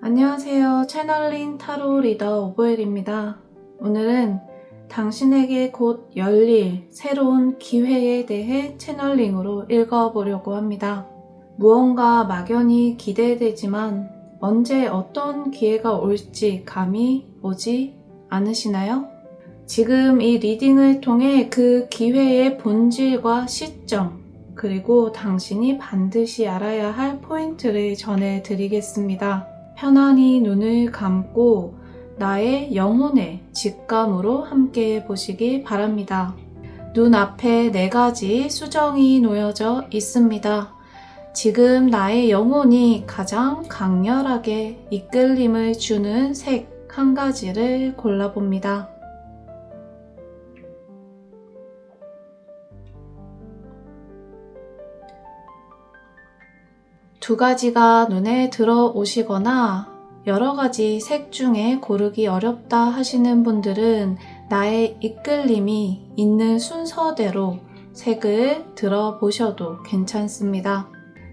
안녕하세요. 채널링 타로 리더 오보엘입니다. 오늘은 당신에게 곧 열릴 새로운 기회에 대해 채널링으로 읽어보려고 합니다. 무언가 막연히 기대되지만 언제 어떤 기회가 올지 감이 오지 않으시나요? 지금 이 리딩을 통해 그 기회의 본질과 시점, 그리고 당신이 반드시 알아야 할 포인트를 전해드리겠습니다. 편안히 눈을 감고 나의 영혼의 직감으로 함께 보시기 바랍니다. 눈앞에 4가지 수정이 놓여져 있습니다. 지금 나의 영혼이 가장 강렬하게 이끌림을 주는 색 한 가지를 골라봅니다. 두 가지가 눈에 들어오시거나 여러 가지 색 중에 고르기 어렵다 하시는 분들은 나의 이끌림이 있는 순서대로 색을 들어보셔도 괜찮습니다.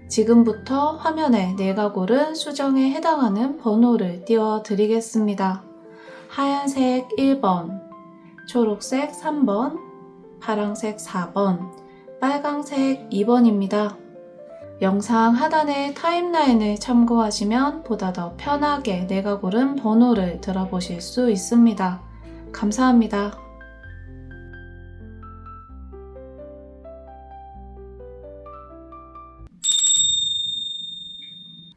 지금부터 화면에 내가 고른 수정에 해당하는 번호를 띄워드리겠습니다. 하얀색 1번, 초록색 3번, 파랑색 4번, 빨강색 2번입니다. 영상 하단의 타임라인을 참고하시면 보다 더 편하게 내가 고른 번호를 들어보실 수 있습니다. 감사합니다.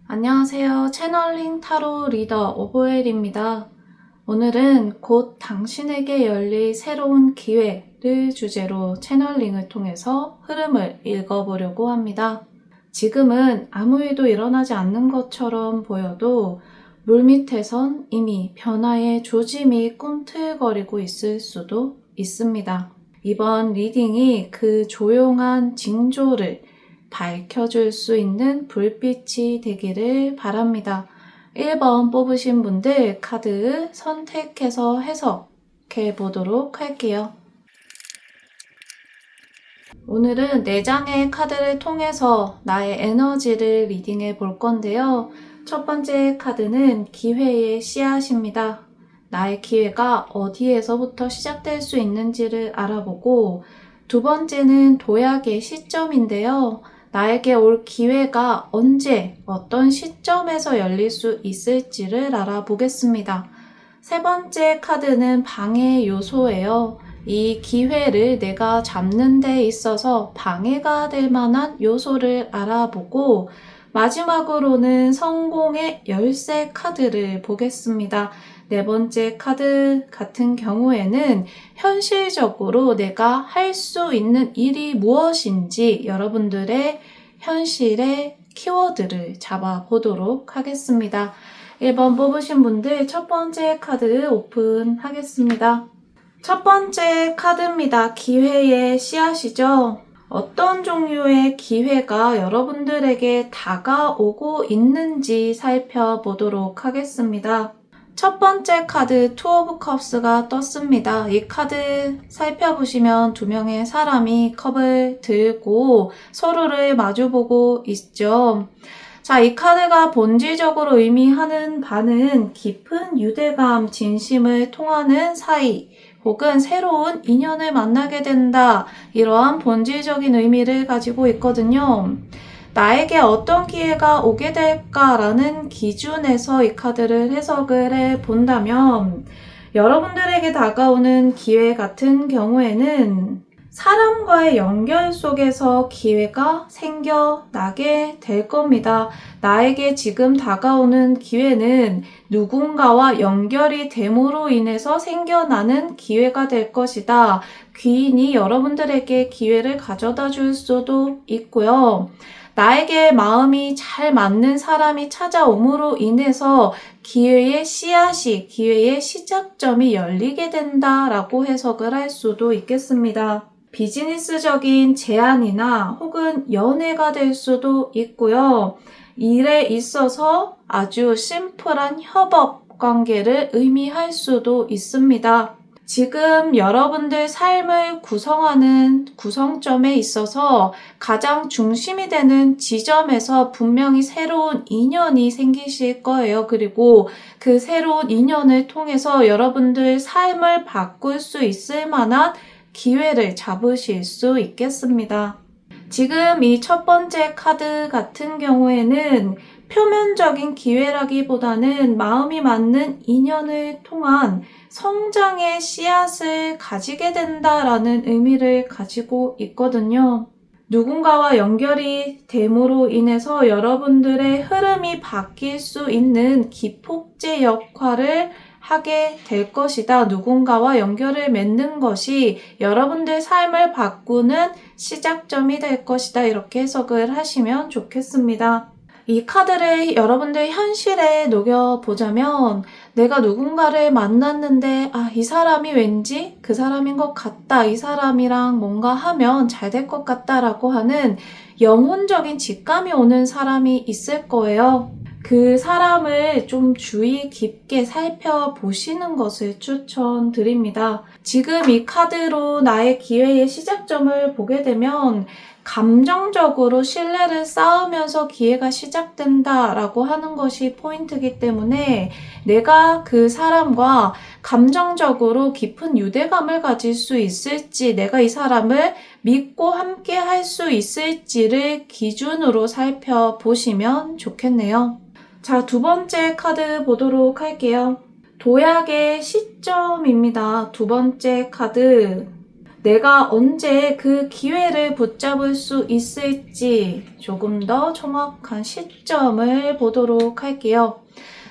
안녕하세요. 채널링 타로 리더 오보엘입니다. 오늘은 곧 당신에게 열릴 새로운 기회를 주제로 채널링을 통해서 흐름을 읽어보려고 합니다. 지금은 아무 일도 일어나지 않는 것처럼 보여도 물밑에선 이미 변화의 조짐이 꿈틀거리고 있을 수도 있습니다. 이번 리딩이 그 조용한 징조를 밝혀줄 수 있는 불빛이 되기를 바랍니다. 1번 뽑으신 분들 카드 선택해서 해석해 보도록 할게요. 오늘은 4장의 카드를 통해서 나의 에너지를 리딩해 볼 건데요. 첫 번째 카드는 기회의 씨앗입니다. 나의 기회가 어디에서부터 시작될 수 있는지를 알아보고, 두 번째는 도약의 시점인데요. 나에게 올 기회가 언제, 어떤 시점에서 열릴 수 있을지를 알아보겠습니다. 세 번째 카드는 방해 요소예요. 이 기회를 내가 잡는 데 있어서 방해가 될 만한 요소를 알아보고, 마지막으로는 성공의 열쇠 카드를 보겠습니다. 네 번째 카드 같은 경우에는 현실적으로 내가 할 수 있는 일이 무엇인지 여러분들의 현실의 키워드를 잡아보도록 하겠습니다. 1번 뽑으신 분들 첫 번째 카드 오픈하겠습니다. 첫 번째 카드입니다. 기회의 씨앗이죠. 어떤 종류의 기회가 여러분들에게 다가오고 있는지 살펴보도록 하겠습니다. 첫 번째 카드 투 오브 컵스가 떴습니다. 이 카드 살펴보시면 두 명의 사람이 컵을 들고 서로를 마주보고 있죠. 자, 이 카드가 본질적으로 의미하는 바는 깊은 유대감, 진심을 통하는 사이, 혹은 새로운 인연을 만나게 된다. 이러한 본질적인 의미를 가지고 있거든요. 나에게 어떤 기회가 오게 될까라는 기준에서 이 카드를 해석을 해본다면 여러분들에게 다가오는 기회 같은 경우에는 사람과의 연결 속에서 기회가 생겨나게 될 겁니다. 나에게 지금 다가오는 기회는 누군가와 연결이 됨으로 인해서 생겨나는 기회가 될 것이다. 귀인이 여러분들에게 기회를 가져다 줄 수도 있고요. 나에게 마음이 잘 맞는 사람이 찾아옴으로 인해서 기회의 씨앗이, 기회의 시작점이 열리게 된다라고 해석을 할 수도 있겠습니다. 비즈니스적인 제안이나 혹은 연애가 될 수도 있고요. 일에 있어서 아주 심플한 협업 관계를 의미할 수도 있습니다. 지금 여러분들 삶을 구성하는 구성점에 있어서 가장 중심이 되는 지점에서 분명히 새로운 인연이 생기실 거예요. 그리고 그 새로운 인연을 통해서 여러분들 삶을 바꿀 수 있을 만한 기회를 잡으실 수 있겠습니다. 지금 이 첫 번째 카드 같은 경우에는 표면적인 기회라기보다는 마음이 맞는 인연을 통한 성장의 씨앗을 가지게 된다라는 의미를 가지고 있거든요. 누군가와 연결이 됨으로 인해서 여러분들의 흐름이 바뀔 수 있는 기폭제 역할을 하게 될 것이다. 누군가와 연결을 맺는 것이 여러분들 삶을 바꾸는 시작점이 될 것이다. 이렇게 해석을 하시면 좋겠습니다. 이 카드를 여러분들 현실에 녹여보자면 내가 누군가를 만났는데 이 사람이 왠지 그 사람인 것 같다. 이 사람이랑 뭔가 하면 잘 될 것 같다라고 하는 영혼적인 직감이 오는 사람이 있을 거예요. 그 사람을 좀 주의 깊게 살펴보시는 것을 추천드립니다. 지금 이 카드로 나의 기회의 시작점을 보게 되면 감정적으로 신뢰를 쌓으면서 기회가 시작된다라고 하는 것이 포인트이기 때문에 내가 그 사람과 감정적으로 깊은 유대감을 가질 수 있을지, 내가 이 사람을 믿고 함께 할 수 있을지를 기준으로 살펴보시면 좋겠네요. 자, 두 번째 카드 보도록 할게요. 도약의 시점입니다. 두 번째 카드. 내가 언제 그 기회를 붙잡을 수 있을지 조금 더 정확한 시점을 보도록 할게요.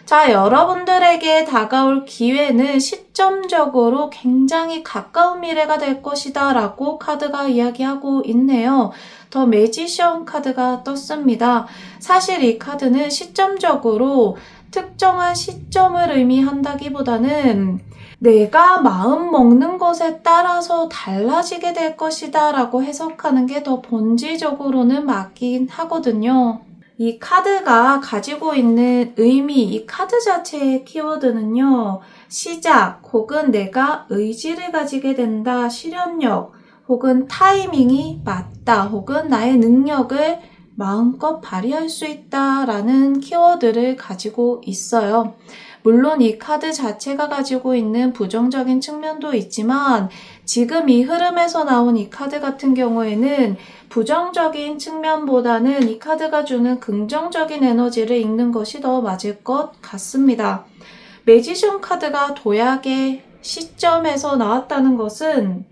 자, 여러분들에게 다가올 기회는 시점적으로 굉장히 가까운 미래가 될 것이다 라고 카드가 이야기하고 있네요. 더 매지션 카드가 떴습니다. 사실 이 카드는 시점적으로 특정한 시점을 의미한다기보다는 내가 마음 먹는 것에 따라서 달라지게 될 것이다 라고 해석하는 게 더 본질적으로는 맞긴 하거든요. 이 카드가 가지고 있는 의미, 이 카드 자체의 키워드는요, 시작 혹은 내가 의지를 가지게 된다, 실현력 혹은 타이밍이 맞다 혹은 나의 능력을 마음껏 발휘할 수 있다라는 키워드를 가지고 있어요. 물론 이 카드 자체가 가지고 있는 부정적인 측면도 있지만 지금 이 흐름에서 나온 이 카드 같은 경우에는 부정적인 측면보다는 이 카드가 주는 긍정적인 에너지를 읽는 것이 더 맞을 것 같습니다. 매지션 카드가 도약의 시점에서 나왔다는 것은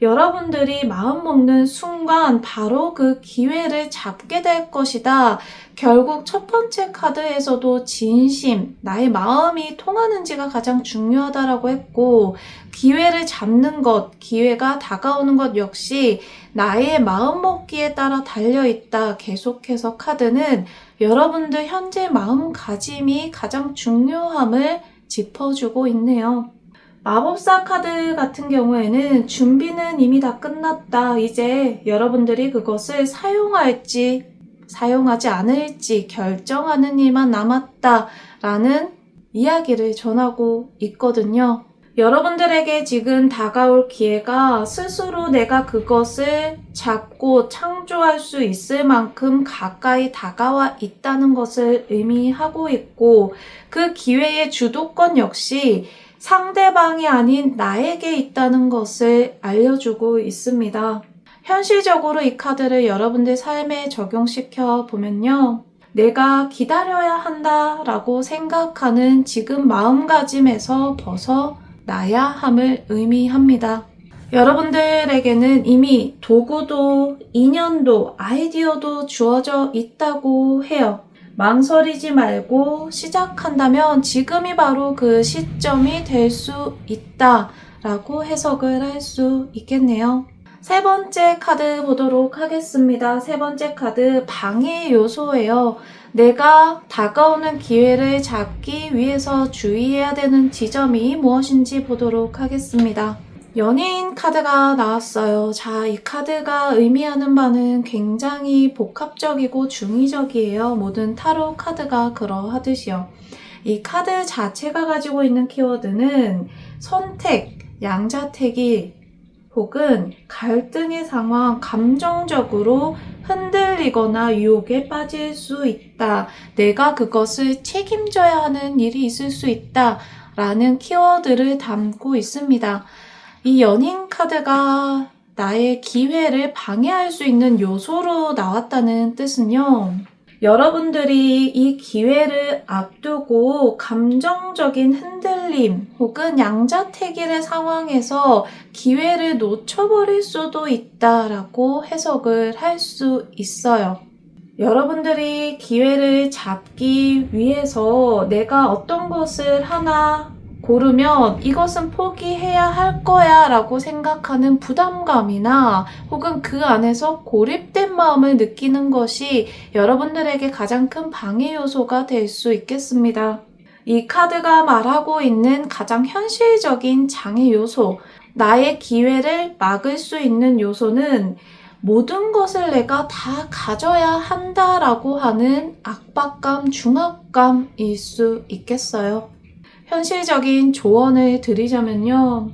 여러분들이 마음먹는 순간 바로 그 기회를 잡게 될 것이다. 결국 첫 번째 카드에서도 진심, 나의 마음이 통하는지가 가장 중요하다라고 했고, 기회를 잡는 것, 기회가 다가오는 것 역시 나의 마음먹기에 따라 달려있다. 계속해서 카드는 여러분들 현재 마음가짐이 가장 중요함을 짚어주고 있네요. 마법사 카드 같은 경우에는 준비는 이미 다 끝났다. 이제 여러분들이 그것을 사용할지 사용하지 않을지 결정하는 일만 남았다 라는 이야기를 전하고 있거든요. 여러분들에게 지금 다가올 기회가 스스로 내가 그것을 잡고 창조할 수 있을 만큼 가까이 다가와 있다는 것을 의미하고 있고, 그 기회의 주도권 역시 상대방이 아닌 나에게 있다는 것을 알려주고 있습니다. 현실적으로 이 카드를 여러분들 삶에 적용시켜 보면요. 내가 기다려야 한다라고 생각하는 지금 마음가짐에서 벗어나야 함을 의미합니다. 여러분들에게는 이미 도구도 인연도 아이디어도 주어져 있다고 해요. 망설이지 말고 시작한다면 지금이 바로 그 시점이 될 수 있다라고 해석을 할 수 있겠네요. 세 번째 카드 보도록 하겠습니다. 세 번째 카드 방해 요소예요. 내가 다가오는 기회를 잡기 위해서 주의해야 되는 지점이 무엇인지 보도록 하겠습니다. 연예인 카드가 나왔어요. 자, 이 카드가 의미하는 바는 굉장히 복합적이고 중의적이에요. 모든 타로 카드가 그러하듯이요. 이 카드 자체가 가지고 있는 키워드는 선택, 양자택일 혹은 갈등의 상황, 감정적으로 흔들리거나 유혹에 빠질 수 있다. 내가 그것을 책임져야 하는 일이 있을 수 있다. 라는 키워드를 담고 있습니다. 이 연인 카드가 나의 기회를 방해할 수 있는 요소로 나왔다는 뜻은요. 여러분들이 이 기회를 앞두고 감정적인 흔들림 혹은 양자택일의 상황에서 기회를 놓쳐버릴 수도 있다라고 해석을 할 수 있어요. 여러분들이 기회를 잡기 위해서 내가 어떤 것을 하나 고르면 이것은 포기해야 할 거야 라고 생각하는 부담감이나 혹은 그 안에서 고립된 마음을 느끼는 것이 여러분들에게 가장 큰 방해 요소가 될 수 있겠습니다. 이 카드가 말하고 있는 가장 현실적인 장애 요소, 나의 기회를 막을 수 있는 요소는 모든 것을 내가 다 가져야 한다라고 하는 압박감, 중압감일 수 있겠어요. 현실적인 조언을 드리자면요.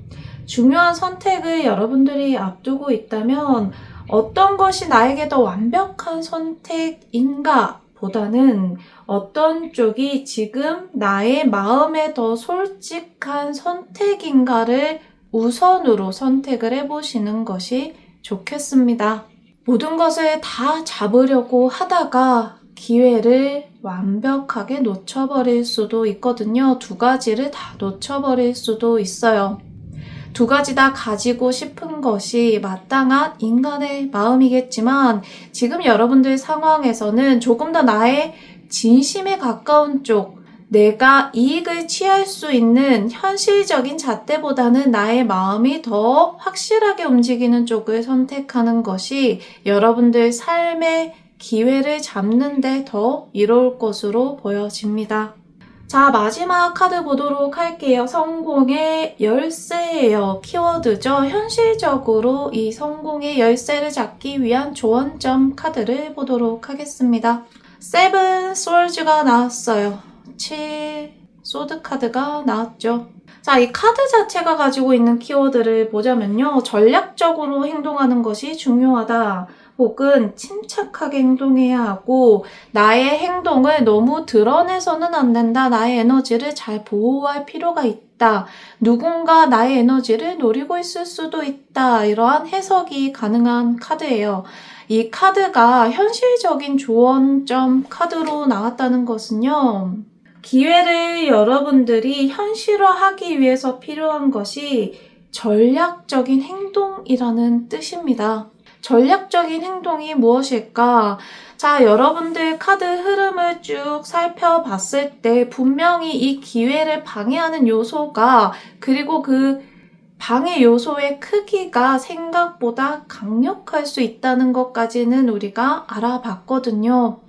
중요한 선택을 여러분들이 앞두고 있다면 어떤 것이 나에게 더 완벽한 선택인가 보다는 어떤 쪽이 지금 나의 마음에 더 솔직한 선택인가를 우선으로 선택을 해보시는 것이 좋겠습니다. 모든 것을 다 잡으려고 하다가 기회를 완벽하게 놓쳐버릴 수도 있거든요. 두 가지를 다 놓쳐버릴 수도 있어요. 두 가지 다 가지고 싶은 것이 마땅한 인간의 마음이겠지만 지금 여러분들 상황에서는 조금 더 나의 진심에 가까운 쪽, 내가 이익을 취할 수 있는 현실적인 잣대보다는 나의 마음이 더 확실하게 움직이는 쪽을 선택하는 것이 여러분들 삶의 기회를 잡는데 더 이로울 것으로 보여집니다. 자, 마지막 카드 보도록 할게요. 성공의 열쇠예요. 키워드죠. 현실적으로 이 성공의 열쇠를 잡기 위한 조언점 카드를 보도록 하겠습니다. 세븐 스월즈가 나왔어요. 7 소드 카드가 나왔죠. 자, 이 카드 자체가 가지고 있는 키워드를 보자면요. 전략적으로 행동하는 것이 중요하다. 혹은 침착하게 행동해야 하고 나의 행동을 너무 드러내서는 안 된다. 나의 에너지를 잘 보호할 필요가 있다. 누군가 나의 에너지를 노리고 있을 수도 있다. 이러한 해석이 가능한 카드예요. 이 카드가 현실적인 조언점 카드로 나왔다는 것은요. 기회를 여러분들이 현실화하기 위해서 필요한 것이 전략적인 행동이라는 뜻입니다. 전략적인 행동이 무엇일까? 자, 여러분들 카드 흐름을 쭉 살펴봤을 때 분명히 이 기회를 방해하는 요소가 그리고 그 방해 요소의 크기가 생각보다 강력할 수 있다는 것까지는 우리가 알아봤거든요.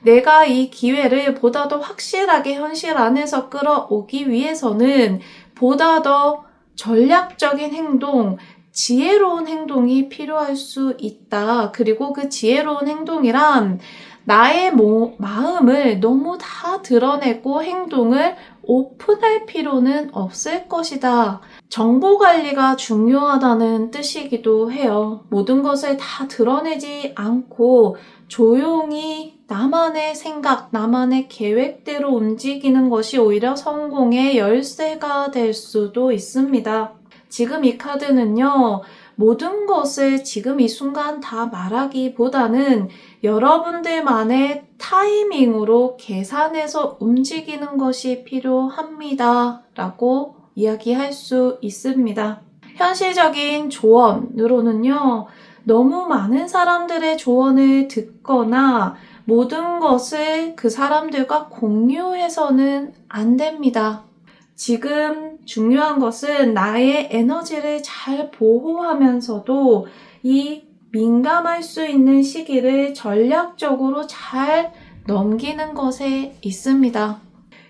내가 이 기회를 보다 더 확실하게 현실 안에서 끌어오기 위해서는 보다 더 전략적인 행동, 지혜로운 행동이 필요할 수 있다. 그리고 그 지혜로운 행동이란 나의 마음을 너무 다 드러내고 행동을 오픈할 필요는 없을 것이다. 정보 관리가 중요하다는 뜻이기도 해요. 모든 것을 다 드러내지 않고 조용히 나만의 생각, 나만의 계획대로 움직이는 것이 오히려 성공의 열쇠가 될 수도 있습니다. 지금 이 카드는요, 모든 것을 지금 이 순간 다 말하기보다는 여러분들만의 타이밍으로 계산해서 움직이는 것이 필요합니다. 라고 이야기할 수 있습니다. 현실적인 조언으로는요, 너무 많은 사람들의 조언을 듣거나 모든 것을 그 사람들과 공유해서는 안 됩니다. 지금 중요한 것은 나의 에너지를 잘 보호하면서도 이 민감할 수 있는 시기를 전략적으로 잘 넘기는 것에 있습니다.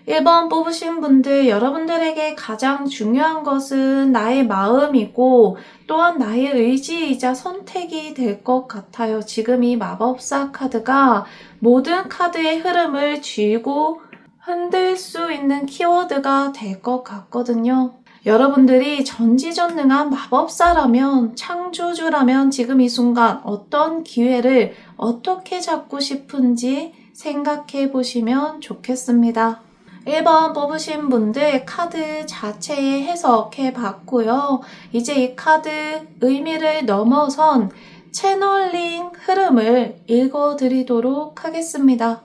1번 뽑으신 분들, 여러분들에게 가장 중요한 것은 나의 마음이고 또한 나의 의지이자 선택이 될 것 같아요. 지금 이 마법사 카드가 모든 카드의 흐름을 쥐고 흔들 수 있는 키워드가 될 것 같거든요. 여러분들이 전지전능한 마법사라면, 창조주라면 지금 이 순간 어떤 기회를 어떻게 잡고 싶은지 생각해 보시면 좋겠습니다. 1번 뽑으신 분들 카드 자체에 해석해 봤고요. 이제 이 카드 의미를 넘어선 채널링 흐름을 읽어 드리도록 하겠습니다.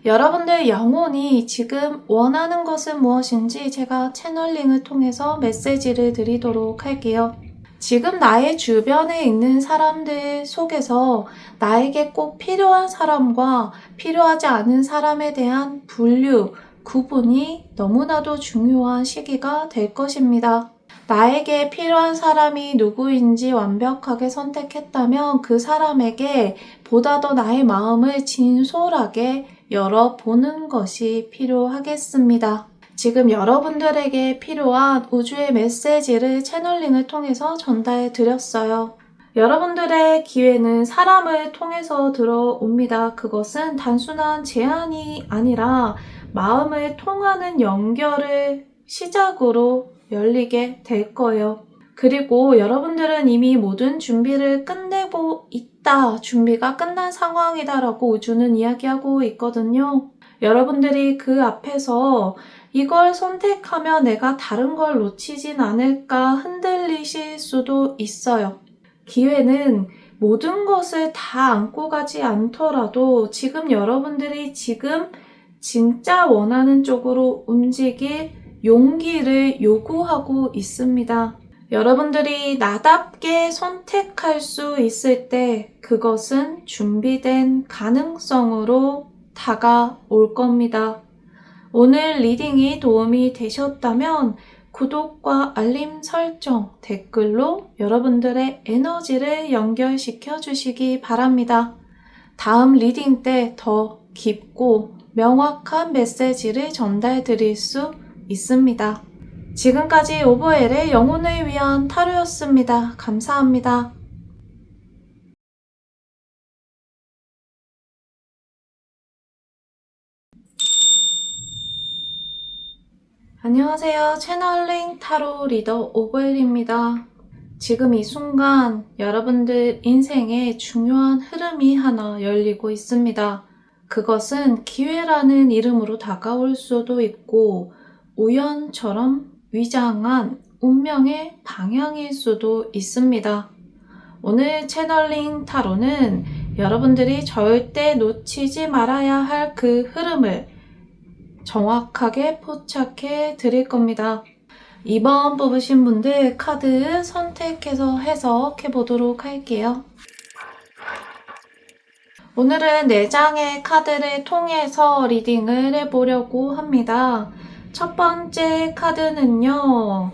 여러분들 영혼이 지금 원하는 것은 무엇인지 제가 채널링을 통해서 메시지를 드리도록 할게요. 지금 나의 주변에 있는 사람들 속에서 나에게 꼭 필요한 사람과 필요하지 않은 사람에 대한 분류, 구분이 너무나도 중요한 시기가 될 것입니다. 나에게 필요한 사람이 누구인지 완벽하게 선택했다면 그 사람에게 보다 더 나의 마음을 진솔하게 열어보는 것이 필요하겠습니다. 지금 여러분들에게 필요한 우주의 메시지를 채널링을 통해서 전달해 드렸어요. 여러분들의 기회는 사람을 통해서 들어옵니다. 그것은 단순한 제안이 아니라 마음을 통하는 연결을 시작으로 열리게 될 거예요. 그리고 여러분들은 이미 모든 준비를 끝내고 있다. 준비가 끝난 상황이다라고 우주는 이야기하고 있거든요. 여러분들이 그 앞에서 이걸 선택하면 내가 다른 걸 놓치진 않을까 흔들리실 수도 있어요. 기회는 모든 것을 다 안고 가지 않더라도 지금 여러분들이 지금 진짜 원하는 쪽으로 움직일 용기를 요구하고 있습니다. 여러분들이 나답게 선택할 수 있을 때 그것은 준비된 가능성으로 다가올 겁니다. 오늘 리딩이 도움이 되셨다면 구독과 알림 설정, 댓글로 여러분들의 에너지를 연결시켜 주시기 바랍니다. 다음 리딩 때 더 깊고 명확한 메시지를 전달 드릴 수 있습니다. 지금까지 오버엘의 영혼을 위한 타로였습니다. 감사합니다. 안녕하세요. 채널링 타로 리더 오버엘입니다. 지금 이 순간 여러분들 인생에 중요한 흐름이 하나 열리고 있습니다. 그것은 기회라는 이름으로 다가올 수도 있고 우연처럼 위장한 운명의 방향일 수도 있습니다. 오늘 채널링 타로는 여러분들이 절대 놓치지 말아야 할 그 흐름을 정확하게 포착해 드릴 겁니다. 2번 뽑으신 분들 카드 선택해서 해석해 보도록 할게요. 오늘은 4장의 카드를 통해서 리딩을 해보려고 합니다. 첫 번째 카드는요,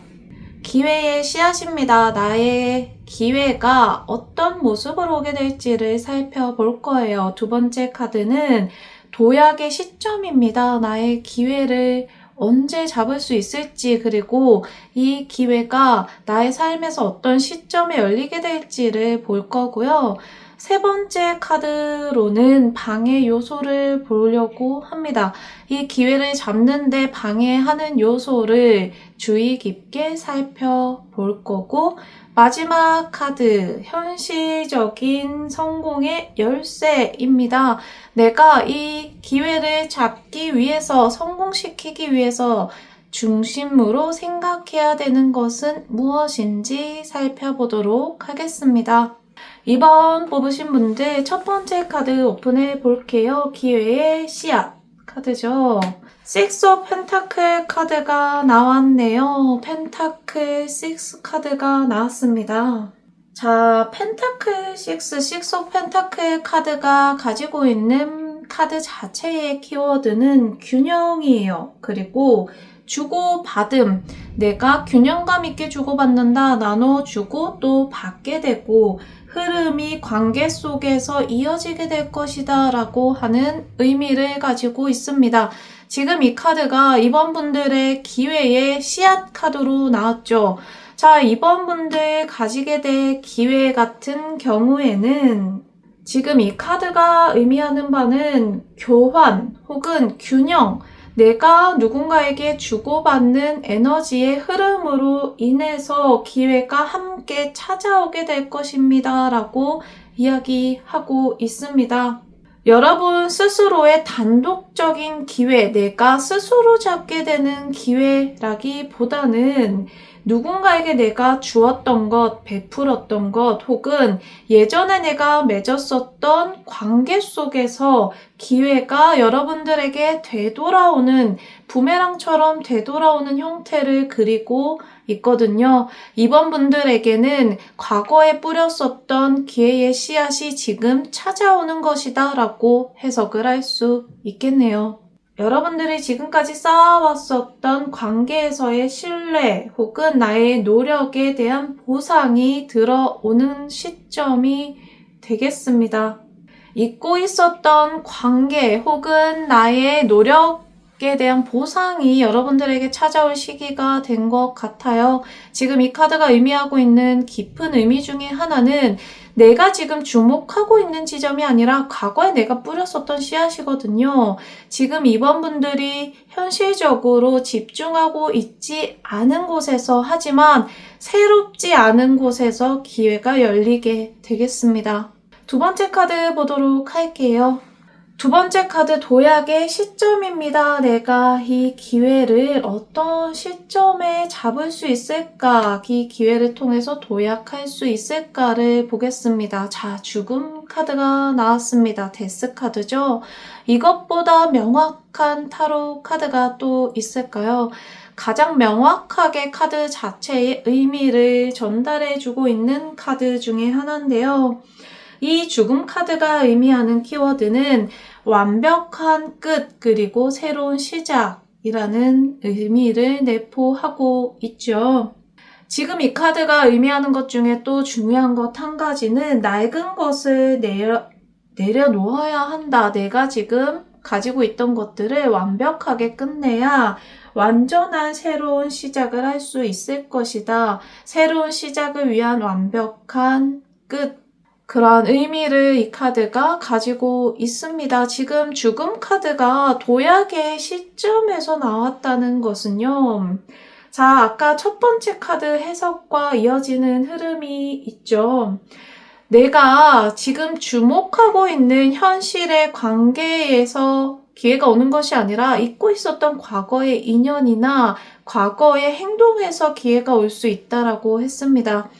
기회의 씨앗입니다. 나의 기회가 어떤 모습으로 오게 될지를 살펴볼 거예요. 두 번째 카드는 도약의 시점입니다. 나의 기회를 언제 잡을 수 있을지, 그리고 이 기회가 나의 삶에서 어떤 시점에 열리게 될지를 볼 거고요. 세 번째 카드로는 방해 요소를 보려고 합니다. 이 기회를 잡는데 방해하는 요소를 주의 깊게 살펴볼 거고, 마지막 카드, 현실적인 성공의 열쇠입니다. 내가 이 기회를 잡기 위해서, 성공시키기 위해서 중심으로 생각해야 되는 것은 무엇인지 살펴보도록 하겠습니다. 2번 뽑으신 분들 첫 번째 카드 오픈해 볼게요. 기회의 씨앗 카드죠. Six of Pentacle 카드가 나왔네요. 펜타클 6 카드가 나왔습니다. 자, 펜타클 6, Six of Pentacle 카드가 가지고 있는 카드 자체의 키워드는 균형이에요. 그리고 주고받음, 내가 균형감 있게 주고받는다, 나눠주고 또 받게 되고 흐름이 관계 속에서 이어지게 될 것이다 라고 하는 의미를 가지고 있습니다. 지금 이 카드가 이번 분들의 기회의 씨앗 카드로 나왔죠. 자, 이번 분들 가지게 될 기회 같은 경우에는 지금 이 카드가 의미하는 바는 교환 혹은 균형, 내가 누군가에게 주고받는 에너지의 흐름으로 인해서 기회가 함께 찾아오게 될 것입니다. 라고 이야기하고 있습니다. 여러분 스스로의 단독적인 기회, 내가 스스로 잡게 되는 기회라기보다는 누군가에게 내가 주었던 것, 베풀었던 것, 혹은 예전에 내가 맺었었던 관계 속에서 기회가 여러분들에게 되돌아오는, 부메랑처럼 되돌아오는 형태를 그리고 있거든요. 이번 분들에게는 과거에 뿌렸었던 기회의 씨앗이 지금 찾아오는 것이다 라고 해석을 할 수 있겠네요. 여러분들이 지금까지 쌓아왔었던 관계에서의 신뢰 혹은 나의 노력에 대한 보상이 들어오는 시점이 되겠습니다. 잊고 있었던 관계 혹은 나의 노력에 대한 보상이 여러분들에게 찾아올 시기가 된 것 같아요. 지금 이 카드가 의미하고 있는 깊은 의미 중에 하나는 내가 지금 주목하고 있는 지점이 아니라 과거에 내가 뿌렸었던 씨앗이거든요. 지금 이번 분들이 현실적으로 집중하고 있지 않은 곳에서, 하지만 새롭지 않은 곳에서 기회가 열리게 되겠습니다. 두 번째 카드 보도록 할게요. 두 번째 카드 도약의 시점입니다. 내가 이 기회를 어떤 시점에 잡을 수 있을까? 이 기회를 통해서 도약할 수 있을까를 보겠습니다. 자, 죽음 카드가 나왔습니다. 데스 카드죠. 이것보다 명확한 타로 카드가 또 있을까요? 가장 명확하게 카드 자체의 의미를 전달해주고 있는 카드 중에 하나인데요. 이 죽음 카드가 의미하는 키워드는 완벽한 끝 그리고 새로운 시작이라는 의미를 내포하고 있죠. 지금 이 카드가 의미하는 것 중에 또 중요한 것 한 가지는 낡은 것을 내려놓아야 한다. 내가 지금 가지고 있던 것들을 완벽하게 끝내야 완전한 새로운 시작을 할 수 있을 것이다. 새로운 시작을 위한 완벽한 끝. 그런 의미를 이 카드가 가지고 있습니다. 지금 죽음 카드가 도약의 시점에서 나왔다는 것은요. 자, 아까 첫 번째 카드 해석과 이어지는 흐름이 있죠. 내가 지금 주목하고 있는 현실의 관계에서 기회가 오는 것이 아니라 잊고 있었던 과거의 인연이나 과거의 행동에서 기회가 올 수 있다라고 했습니다.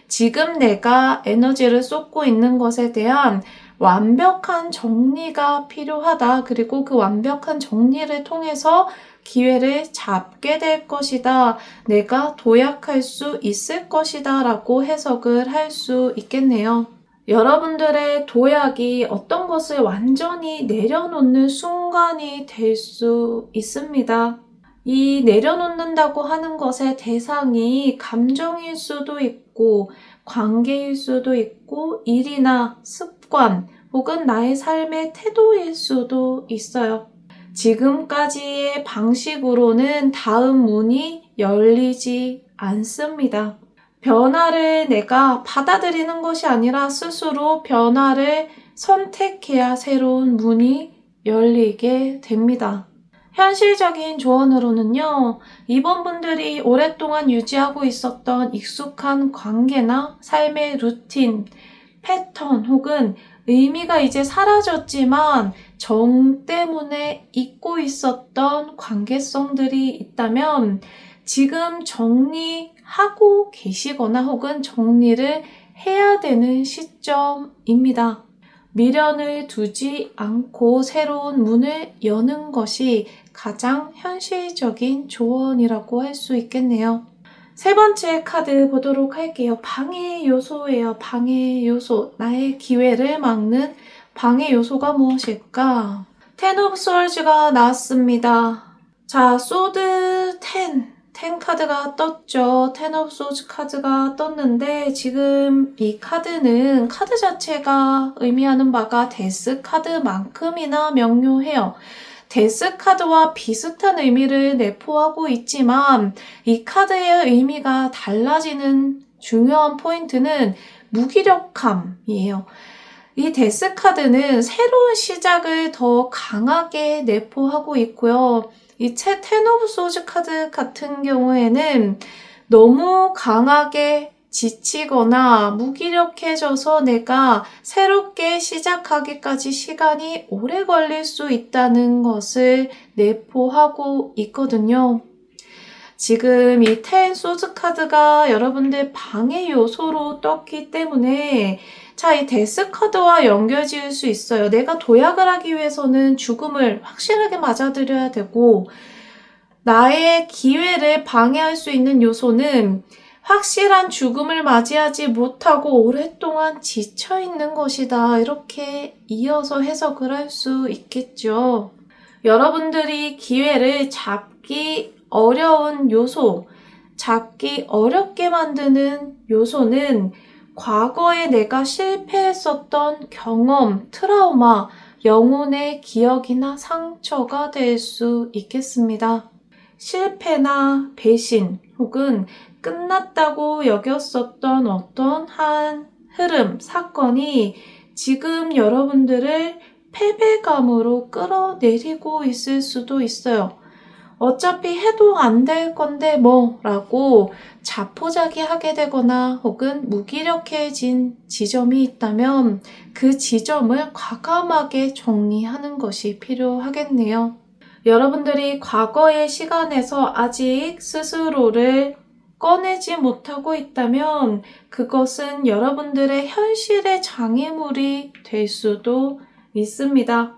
지금 내가 에너지를 쏟고 있는 것에 대한 완벽한 정리가 필요하다. 그리고 그 완벽한 정리를 통해서 기회를 잡게 될 것이다. 내가 도약할 수 있을 것이다. 라고 해석을 할 수 있겠네요. 여러분들의 도약이 어떤 것을 완전히 내려놓는 순간이 될 수 있습니다. 이 내려놓는다고 하는 것의 대상이 감정일 수도 있고 관계일 수도 있고 일이나 습관 혹은 나의 삶의 태도일 수도 있어요. 지금까지의 방식으로는 다음 문이 열리지 않습니다. 변화를 내가 받아들이는 것이 아니라 스스로 변화를 선택해야 새로운 문이 열리게 됩니다. 현실적인 조언으로는요, 이번 분들이 오랫동안 유지하고 있었던 익숙한 관계나 삶의 루틴, 패턴 혹은 의미가 이제 사라졌지만 정 때문에 잊고 있었던 관계성들이 있다면 지금 정리하고 계시거나 혹은 정리를 해야 되는 시점입니다. 미련을 두지 않고 새로운 문을 여는 것이 가장 현실적인 조언이라고 할 수 있겠네요. 세 번째 카드 보도록 할게요. 방해 요소예요. 방해 요소. 나의 기회를 막는 방해 요소가 무엇일까? 텐 오브 스월즈가 나왔습니다. 자, 소드 10 카드가 떴죠. 텐 오브 소즈 카드가 떴는데 지금 이 카드는 카드 자체가 의미하는 바가 데스 카드만큼이나 명료해요. 데스 카드와 비슷한 의미를 내포하고 있지만 이 카드의 의미가 달라지는 중요한 포인트는 무기력함이에요. 이 데스 카드는 새로운 시작을 더 강하게 내포하고 있고요. 이 텐 오브 소즈 카드 같은 경우에는 너무 강하게 지치거나 무기력해져서 내가 새롭게 시작하기까지 시간이 오래 걸릴 수 있다는 것을 내포하고 있거든요. 지금 이 텐 소즈 카드가 여러분들 방해 요소로 떴기 때문에 자, 이 데스 카드와 연결 지을 수 있어요. 내가 도약을 하기 위해서는 죽음을 확실하게 맞아들여야 되고 나의 기회를 방해할 수 있는 요소는 확실한 죽음을 맞이하지 못하고 오랫동안 지쳐있는 것이다. 이렇게 이어서 해석을 할 수 있겠죠. 여러분들이 기회를 잡기 어려운 요소, 잡기 어렵게 만드는 요소는 과거에 내가 실패했었던 경험, 트라우마, 영혼의 기억이나 상처가 될 수 있겠습니다. 실패나 배신 혹은 끝났다고 여겼었던 어떤 한 흐름, 사건이 지금 여러분들을 패배감으로 끌어내리고 있을 수도 있어요. 어차피 해도 안 될 건데 뭐 라고 자포자기하게 되거나 혹은 무기력해진 지점이 있다면 그 지점을 과감하게 정리하는 것이 필요하겠네요. 여러분들이 과거의 시간에서 아직 스스로를 꺼내지 못하고 있다면 그것은 여러분들의 현실의 장애물이 될 수도 있습니다.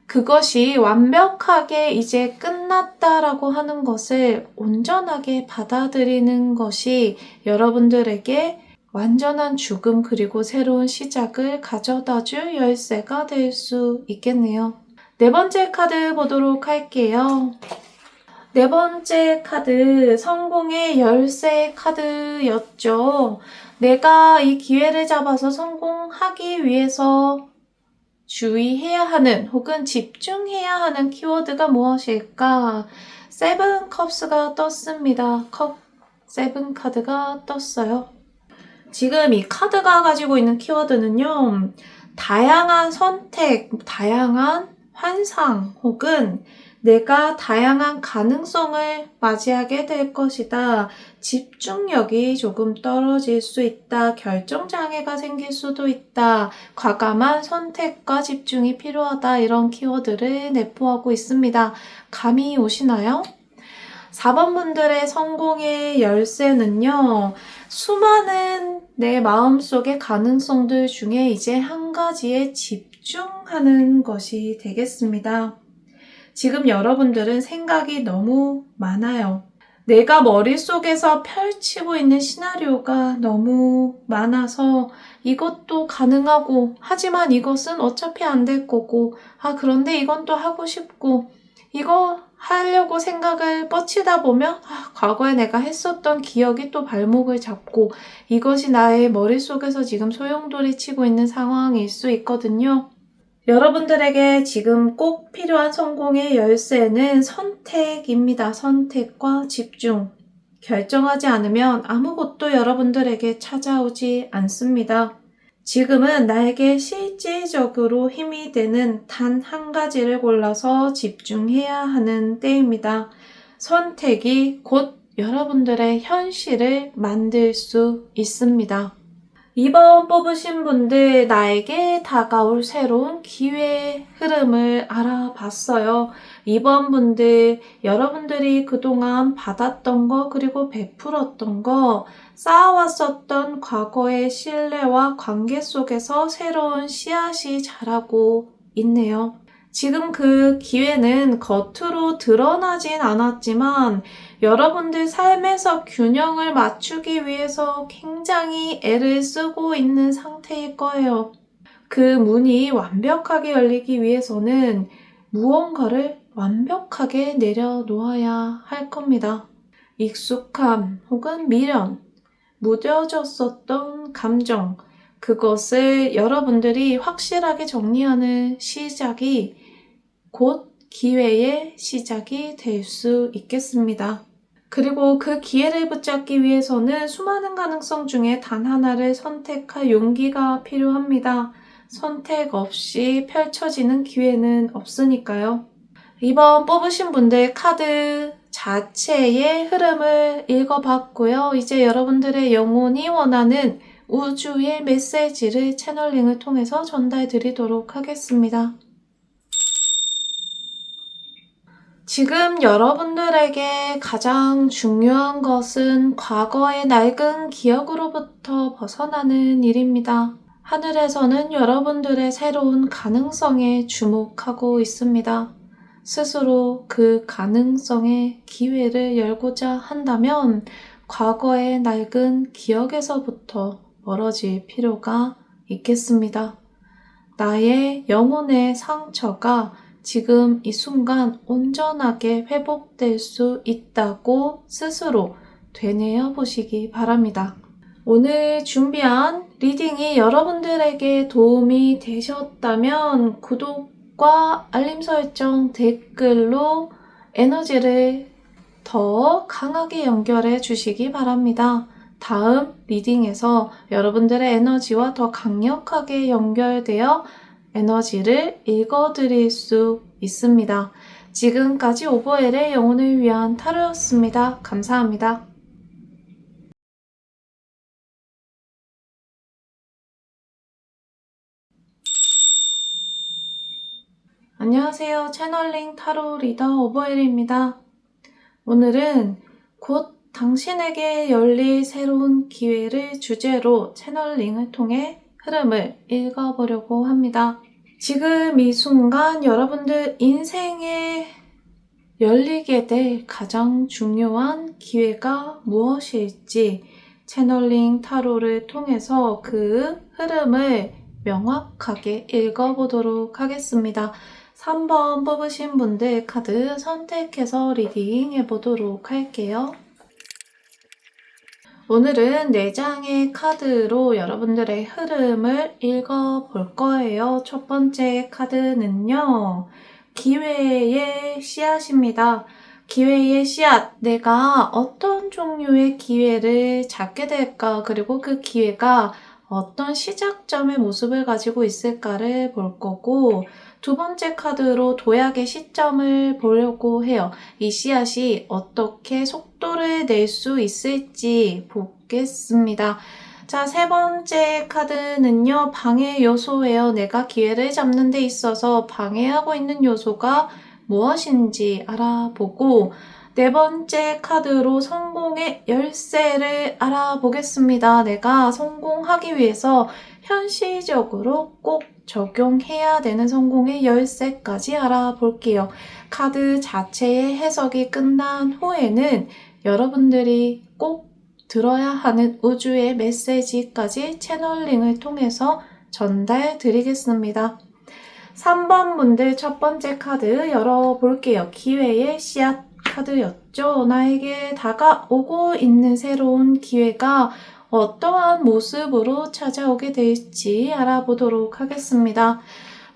그것이 완벽하게 이제 끝났다라고 하는 것을 온전하게 받아들이는 것이 여러분들에게 완전한 죽음 그리고 새로운 시작을 가져다 줄 열쇠가 될 수 있겠네요. 네 번째 카드 보도록 할게요. 네 번째 카드, 성공의 열쇠 카드였죠. 내가 이 기회를 잡아서 성공하기 위해서 주의해야 하는 혹은 집중해야 하는 키워드가 무엇일까? 세븐 컵스가 떴습니다. 컵 세븐 카드가 떴어요. 지금 이 카드가 가지고 있는 키워드는요. 다양한 선택, 다양한 환상 혹은 내가 다양한 가능성을 맞이하게 될 것이다. 집중력이 조금 떨어질 수 있다. 결정장애가 생길 수도 있다. 과감한 선택과 집중이 필요하다. 이런 키워드를 내포하고 있습니다. 감이 오시나요? 4번 분들의 성공의 열쇠는요. 수많은 내 마음속의 가능성들 중에 이제 한 가지에 집중하는 것이 되겠습니다. 지금 여러분들은 생각이 너무 많아요. 내가 머릿속에서 펼치고 있는 시나리오가 너무 많아서 이것도 가능하고 하지만 이것은 어차피 안 될 거고 그런데 이건 또 하고 싶고 이거 하려고 생각을 뻗치다 보면 과거에 내가 했었던 기억이 또 발목을 잡고 이것이 나의 머릿속에서 지금 소용돌이 치고 있는 상황일 수 있거든요. 여러분들에게 지금 꼭 필요한 성공의 열쇠는 선택입니다. 선택과 집중. 결정하지 않으면 아무것도 여러분들에게 찾아오지 않습니다. 지금은 나에게 실질적으로 힘이 되는 단 한 가지를 골라서 집중해야 하는 때입니다. 선택이 곧 여러분들의 현실을 만들 수 있습니다. 2번 뽑으신 분들 나에게 다가올 새로운 기회의 흐름을 알아봤어요. 2번 분들 여러분들이 그동안 받았던 거 그리고 베풀었던 거 쌓아왔었던 과거의 신뢰와 관계 속에서 새로운 씨앗이 자라고 있네요. 지금 그 기회는 겉으로 드러나진 않았지만 여러분들 삶에서 균형을 맞추기 위해서 굉장히 애를 쓰고 있는 상태일 거예요. 그 문이 완벽하게 열리기 위해서는 무언가를 완벽하게 내려놓아야 할 겁니다. 익숙함 혹은 미련, 무뎌졌었던 감정, 그것을 여러분들이 확실하게 정리하는 시작이 곧 기회의 시작이 될 수 있겠습니다. 그리고 그 기회를 붙잡기 위해서는 수많은 가능성 중에 단 하나를 선택할 용기가 필요합니다. 선택 없이 펼쳐지는 기회는 없으니까요. 이번 뽑으신 분들 카드 자체의 흐름을 읽어봤고요. 이제 여러분들의 영혼이 원하는 우주의 메시지를 채널링을 통해서 전달 드리도록 하겠습니다. 지금 여러분들에게 가장 중요한 것은 과거의 낡은 기억으로부터 벗어나는 일입니다. 하늘에서는 여러분들의 새로운 가능성에 주목하고 있습니다. 스스로 그 가능성의 기회를 열고자 한다면 과거의 낡은 기억에서부터 멀어질 필요가 있겠습니다. 나의 영혼의 상처가 지금 이 순간 온전하게 회복될 수 있다고 스스로 되뇌어 보시기 바랍니다. 오늘 준비한 리딩이 여러분들에게 도움이 되셨다면 구독과 알림 설정, 댓글로 에너지를 더 강하게 연결해 주시기 바랍니다. 다음 리딩에서 여러분들의 에너지와 더 강력하게 연결되어 에너지를 읽어드릴 수 있습니다. 지금까지 오버엘의 영혼을 위한 타로였습니다. 감사합니다. 안녕하세요. 채널링 타로 리더 오버엘입니다. 오늘은 곧 당신에게 열릴 새로운 기회를 주제로 채널링을 통해 흐름을 읽어보려고 합니다. 지금 이 순간 여러분들 인생에 열리게 될 가장 중요한 기회가 무엇일지 채널링 타로를 통해서 그 흐름을 명확하게 읽어보도록 하겠습니다. 3번 뽑으신 분들 카드 선택해서 리딩 해보도록 할게요. 오늘은 4장의 카드로 여러분들의 흐름을 읽어볼 거예요. 첫 번째 카드는요, 기회의 씨앗입니다. 기회의 씨앗, 내가 어떤 종류의 기회를 잡게 될까, 그리고 그 기회가 어떤 시작점의 모습을 가지고 있을까를 볼 거고, 두 번째 카드로 도약의 시점을 보려고 해요. 이 씨앗이 어떻게 속도를 낼 수 있을지 보겠습니다. 자, 세 번째 카드는요, 방해 요소예요. 내가 기회를 잡는 데 있어서 방해하고 있는 요소가 무엇인지 알아보고, 네 번째 카드로 성공의 열쇠를 알아보겠습니다. 내가 성공하기 위해서 현실적으로 꼭 적용해야 되는 성공의 열쇠까지 알아볼게요. 카드 자체의 해석이 끝난 후에는 여러분들이 꼭 들어야 하는 우주의 메시지까지 채널링을 통해서 전달 드리겠습니다. 3번 분들 첫 번째 카드 열어볼게요. 기회의 씨앗 카드였죠. 나에게 다가오고 있는 새로운 기회가 어떠한 모습으로 찾아오게 될지 알아보도록 하겠습니다.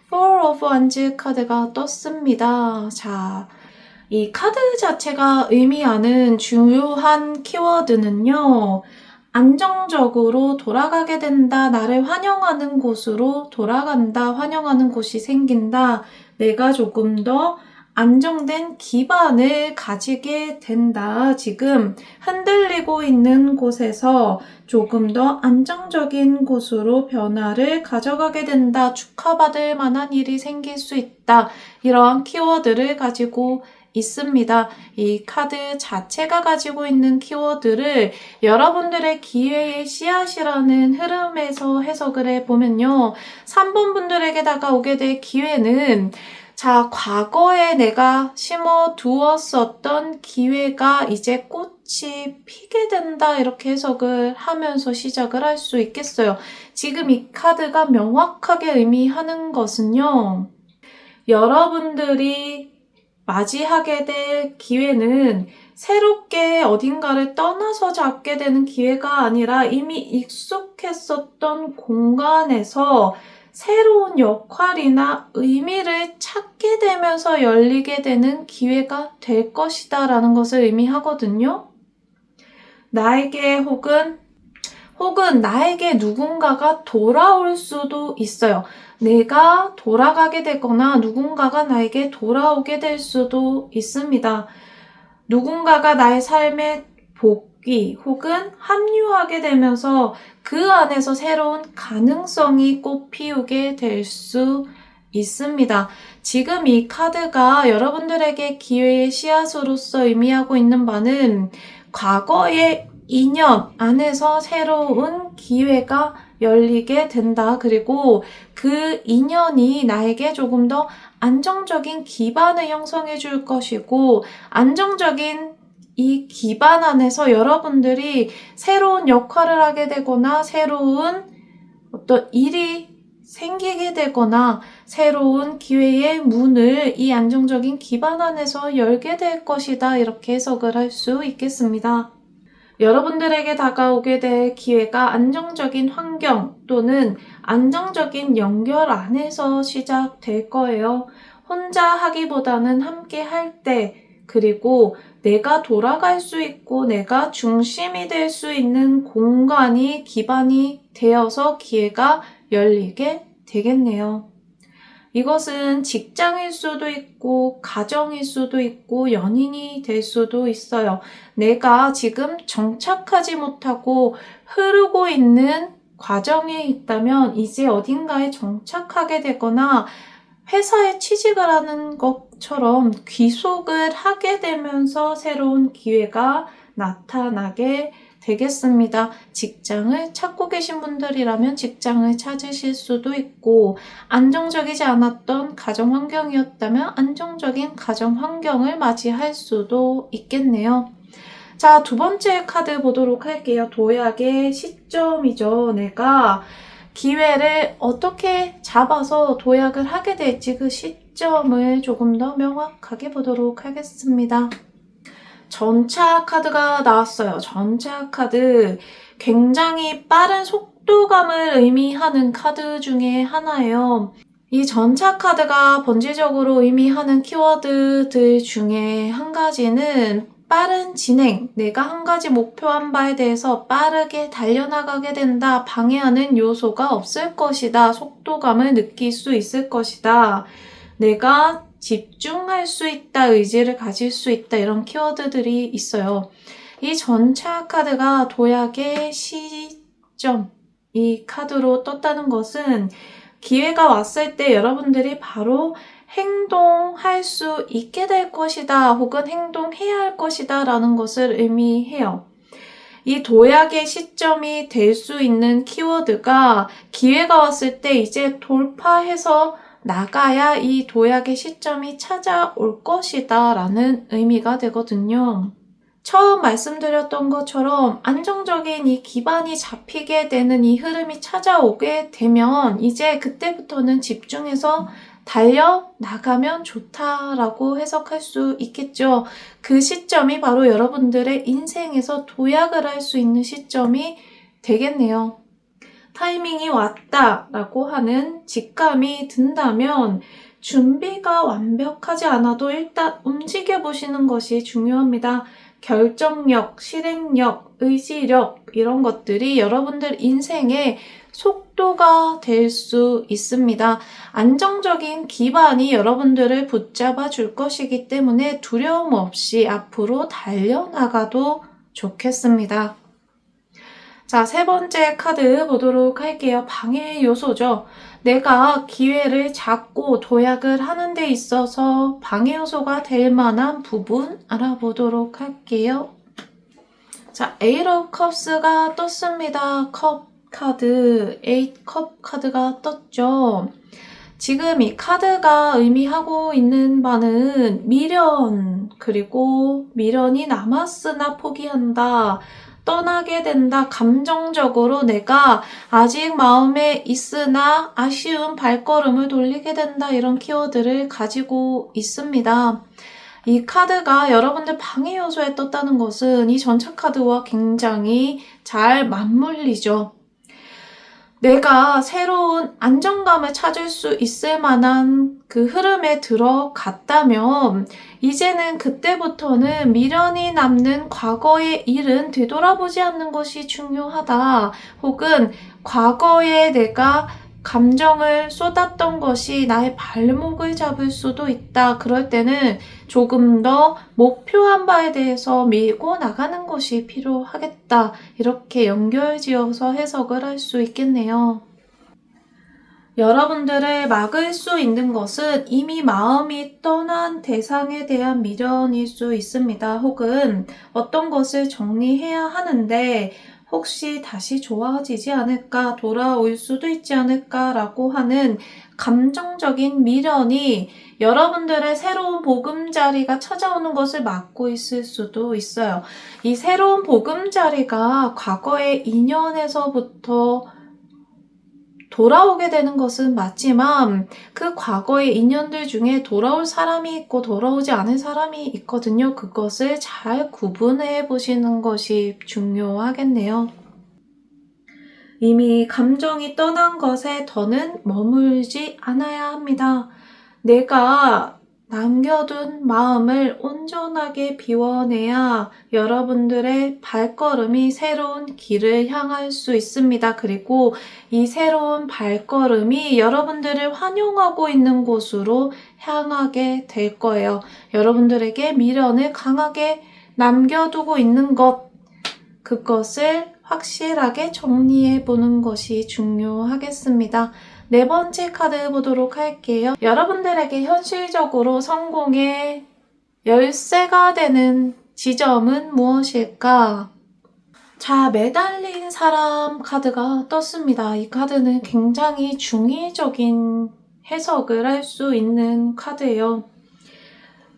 Four of Wands 카드가 떴습니다. 자, 이 카드 자체가 의미하는 중요한 키워드는요, 안정적으로 돌아가게 된다, 나를 환영하는 곳으로 돌아간다, 환영하는 곳이 생긴다, 내가 조금 더 안정된 기반을 가지게 된다. 지금 흔들리고 있는 곳에서 조금 더 안정적인 곳으로 변화를 가져가게 된다. 축하받을 만한 일이 생길 수 있다. 이러한 키워드를 가지고 있습니다. 이 카드 자체가 가지고 있는 키워드를 여러분들의 기회의 씨앗이라는 흐름에서 해석을 해보면요. 3번 분들에게 다가오게 될 기회는, 자, 과거에 내가 심어 두었었던 기회가 이제 꽃이 피게 된다, 이렇게 해석을 하면서 시작을 할 수 있겠어요. 지금 이 카드가 명확하게 의미하는 것은요, 여러분들이 맞이하게 될 기회는 새롭게 어딘가를 떠나서 잡게 되는 기회가 아니라 이미 익숙했었던 공간에서 새로운 역할이나 의미를 찾게 되면서 열리게 되는 기회가 될 것이다 라는 것을 의미하거든요. 나에게 혹은 나에게 누군가가 돌아올 수도 있어요. 내가 돌아가게 되거나 누군가가 나에게 돌아오게 될 수도 있습니다. 누군가가 나의 삶에 복귀 혹은 합류하게 되면서 그 안에서 새로운 가능성이 꽃 피우게 될 수 있습니다. 지금 이 카드가 여러분들에게 기회의 씨앗으로서 의미하고 있는 바는 과거의 인연 안에서 새로운 기회가 열리게 된다. 그리고 그 인연이 나에게 조금 더 안정적인 기반을 형성해 줄 것이고, 안정적인 이 기반 안에서 여러분들이 새로운 역할을 하게 되거나 새로운 어떤 일이 생기게 되거나 새로운 기회의 문을 이 안정적인 기반 안에서 열게 될 것이다. 이렇게 해석을 할 수 있겠습니다. 여러분들에게 다가오게 될 기회가 안정적인 환경 또는 안정적인 연결 안에서 시작될 거예요. 혼자 하기보다는 함께 할 때, 그리고 내가 돌아갈 수 있고 내가 중심이 될 수 있는 공간이 기반이 되어서 기회가 열리게 되겠네요. 이것은 직장일 수도 있고 가정일 수도 있고 연인이 될 수도 있어요. 내가 지금 정착하지 못하고 흐르고 있는 과정에 있다면 이제 어딘가에 정착하게 되거나 회사에 취직을 하는 것처럼 귀속을 하게 되면서 새로운 기회가 나타나게 되겠습니다. 직장을 찾고 계신 분들이라면 직장을 찾으실 수도 있고, 안정적이지 않았던 가정 환경이었다면 안정적인 가정 환경을 맞이할 수도 있겠네요. 자, 두 번째 카드 보도록 할게요. 도약의 시점이죠. 내가 기회를 어떻게 잡아서 도약을 하게 될지 그 시점을 조금 더 명확하게 보도록 하겠습니다. 전차 카드가 나왔어요. 전차 카드 굉장히 빠른 속도감을 의미하는 카드 중에 하나예요. 이 전차 카드가 본질적으로 의미하는 키워드들 중에 한 가지는 빠른 진행, 내가 한 가지 목표한 바에 대해서 빠르게 달려나가게 된다, 방해하는 요소가 없을 것이다, 속도감을 느낄 수 있을 것이다, 내가 집중할 수 있다, 의지를 가질 수 있다, 이런 키워드들이 있어요. 이 전차 카드가 도약의 시점, 이 카드로 떴다는 것은 기회가 왔을 때 여러분들이 바로 행동할 수 있게 될 것이다, 혹은 행동해야 할 것이다 라는 것을 의미해요. 이 도약의 시점이 될 수 있는 키워드가 기회가 왔을 때 이제 돌파해서 나가야 이 도약의 시점이 찾아올 것이다 라는 의미가 되거든요. 처음 말씀드렸던 것처럼 안정적인 이 기반이 잡히게 되는 이 흐름이 찾아오게 되면 이제 그때부터는 집중해서 달려나가면 좋다라고 해석할 수 있겠죠. 그 시점이 바로 여러분들의 인생에서 도약을 할 수 있는 시점이 되겠네요. 타이밍이 왔다라고 하는 직감이 든다면 준비가 완벽하지 않아도 일단 움직여 보시는 것이 중요합니다. 결정력, 실행력, 의지력 이런 것들이 여러분들 인생의 속도가 될 수 있습니다. 안정적인 기반이 여러분들을 붙잡아 줄 것이기 때문에 두려움 없이 앞으로 달려나가도 좋겠습니다. 자, 세 번째 카드 보도록 할게요. 방해 요소죠. 내가 기회를 잡고 도약을 하는 데 있어서 방해 요소가 될 만한 부분 알아보도록 할게요. 자, 에잇 오브 컵스가 떴습니다. 컵 카드, 8컵 카드가 떴죠. 지금 이 카드가 의미하고 있는 바는 미련, 그리고 미련이 남았으나 포기한다, 떠나게 된다, 감정적으로 내가 아직 마음에 있으나 아쉬운 발걸음을 돌리게 된다, 이런 키워드를 가지고 있습니다. 이 카드가 여러분들 방해 요소에 떴다는 것은 이 전차 카드와 굉장히 잘 맞물리죠. 내가 새로운 안정감을 찾을 수 있을 만한 그 흐름에 들어갔다면 이제는 그때부터는 미련이 남는 과거의 일은 되돌아보지 않는 것이 중요하다. 혹은 과거에 내가 감정을 쏟았던 것이 나의 발목을 잡을 수도 있다. 그럴 때는 조금 더 목표한 바에 대해서 밀고 나가는 것이 필요하겠다. 이렇게 연결지어서 해석을 할 수 있겠네요. 여러분들을 막을 수 있는 것은 이미 마음이 떠난 대상에 대한 미련일 수 있습니다. 혹은 어떤 것을 정리해야 하는데 혹시 다시 좋아지지 않을까, 돌아올 수도 있지 않을까라고 하는 감정적인 미련이 여러분들의 새로운 보금자리가 찾아오는 것을 막고 있을 수도 있어요. 이 새로운 보금자리가 과거의 인연에서부터 돌아오게 되는 것은 맞지만 그 과거의 인연들 중에 돌아올 사람이 있고 돌아오지 않은 사람이 있거든요. 그것을 잘 구분해 보시는 것이 중요하겠네요. 이미 감정이 떠난 것에 더는 머물지 않아야 합니다. 내가 남겨둔 마음을 온전하게 비워내야 여러분들의 발걸음이 새로운 길을 향할 수 있습니다. 그리고 이 새로운 발걸음이 여러분들을 환영하고 있는 곳으로 향하게 될 거예요. 여러분들에게 미련을 강하게 남겨두고 있는 것, 그것을 확실하게 정리해 보는 것이 중요하겠습니다. 네 번째 카드 보도록 할게요. 여러분들에게 현실적으로 성공의 열쇠가 되는 지점은 무엇일까? 자, 매달린 사람 카드가 떴습니다. 이 카드는 굉장히 중의적인 해석을 할 수 있는 카드예요.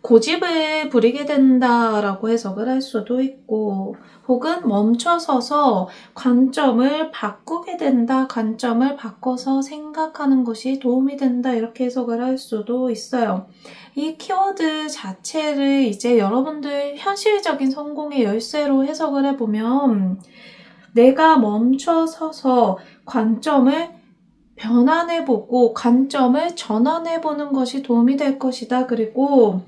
고집을 부리게 된다라고 해석을 할 수도 있고, 혹은 멈춰서서 관점을 바꾸게 된다, 관점을 바꿔서 생각하는 것이 도움이 된다, 이렇게 해석을 할 수도 있어요. 이 키워드 자체를 이제 여러분들 현실적인 성공의 열쇠로 해석을 해보면, 내가 멈춰서서 관점을 변환해보고 관점을 전환해보는 것이 도움이 될 것이다. 그리고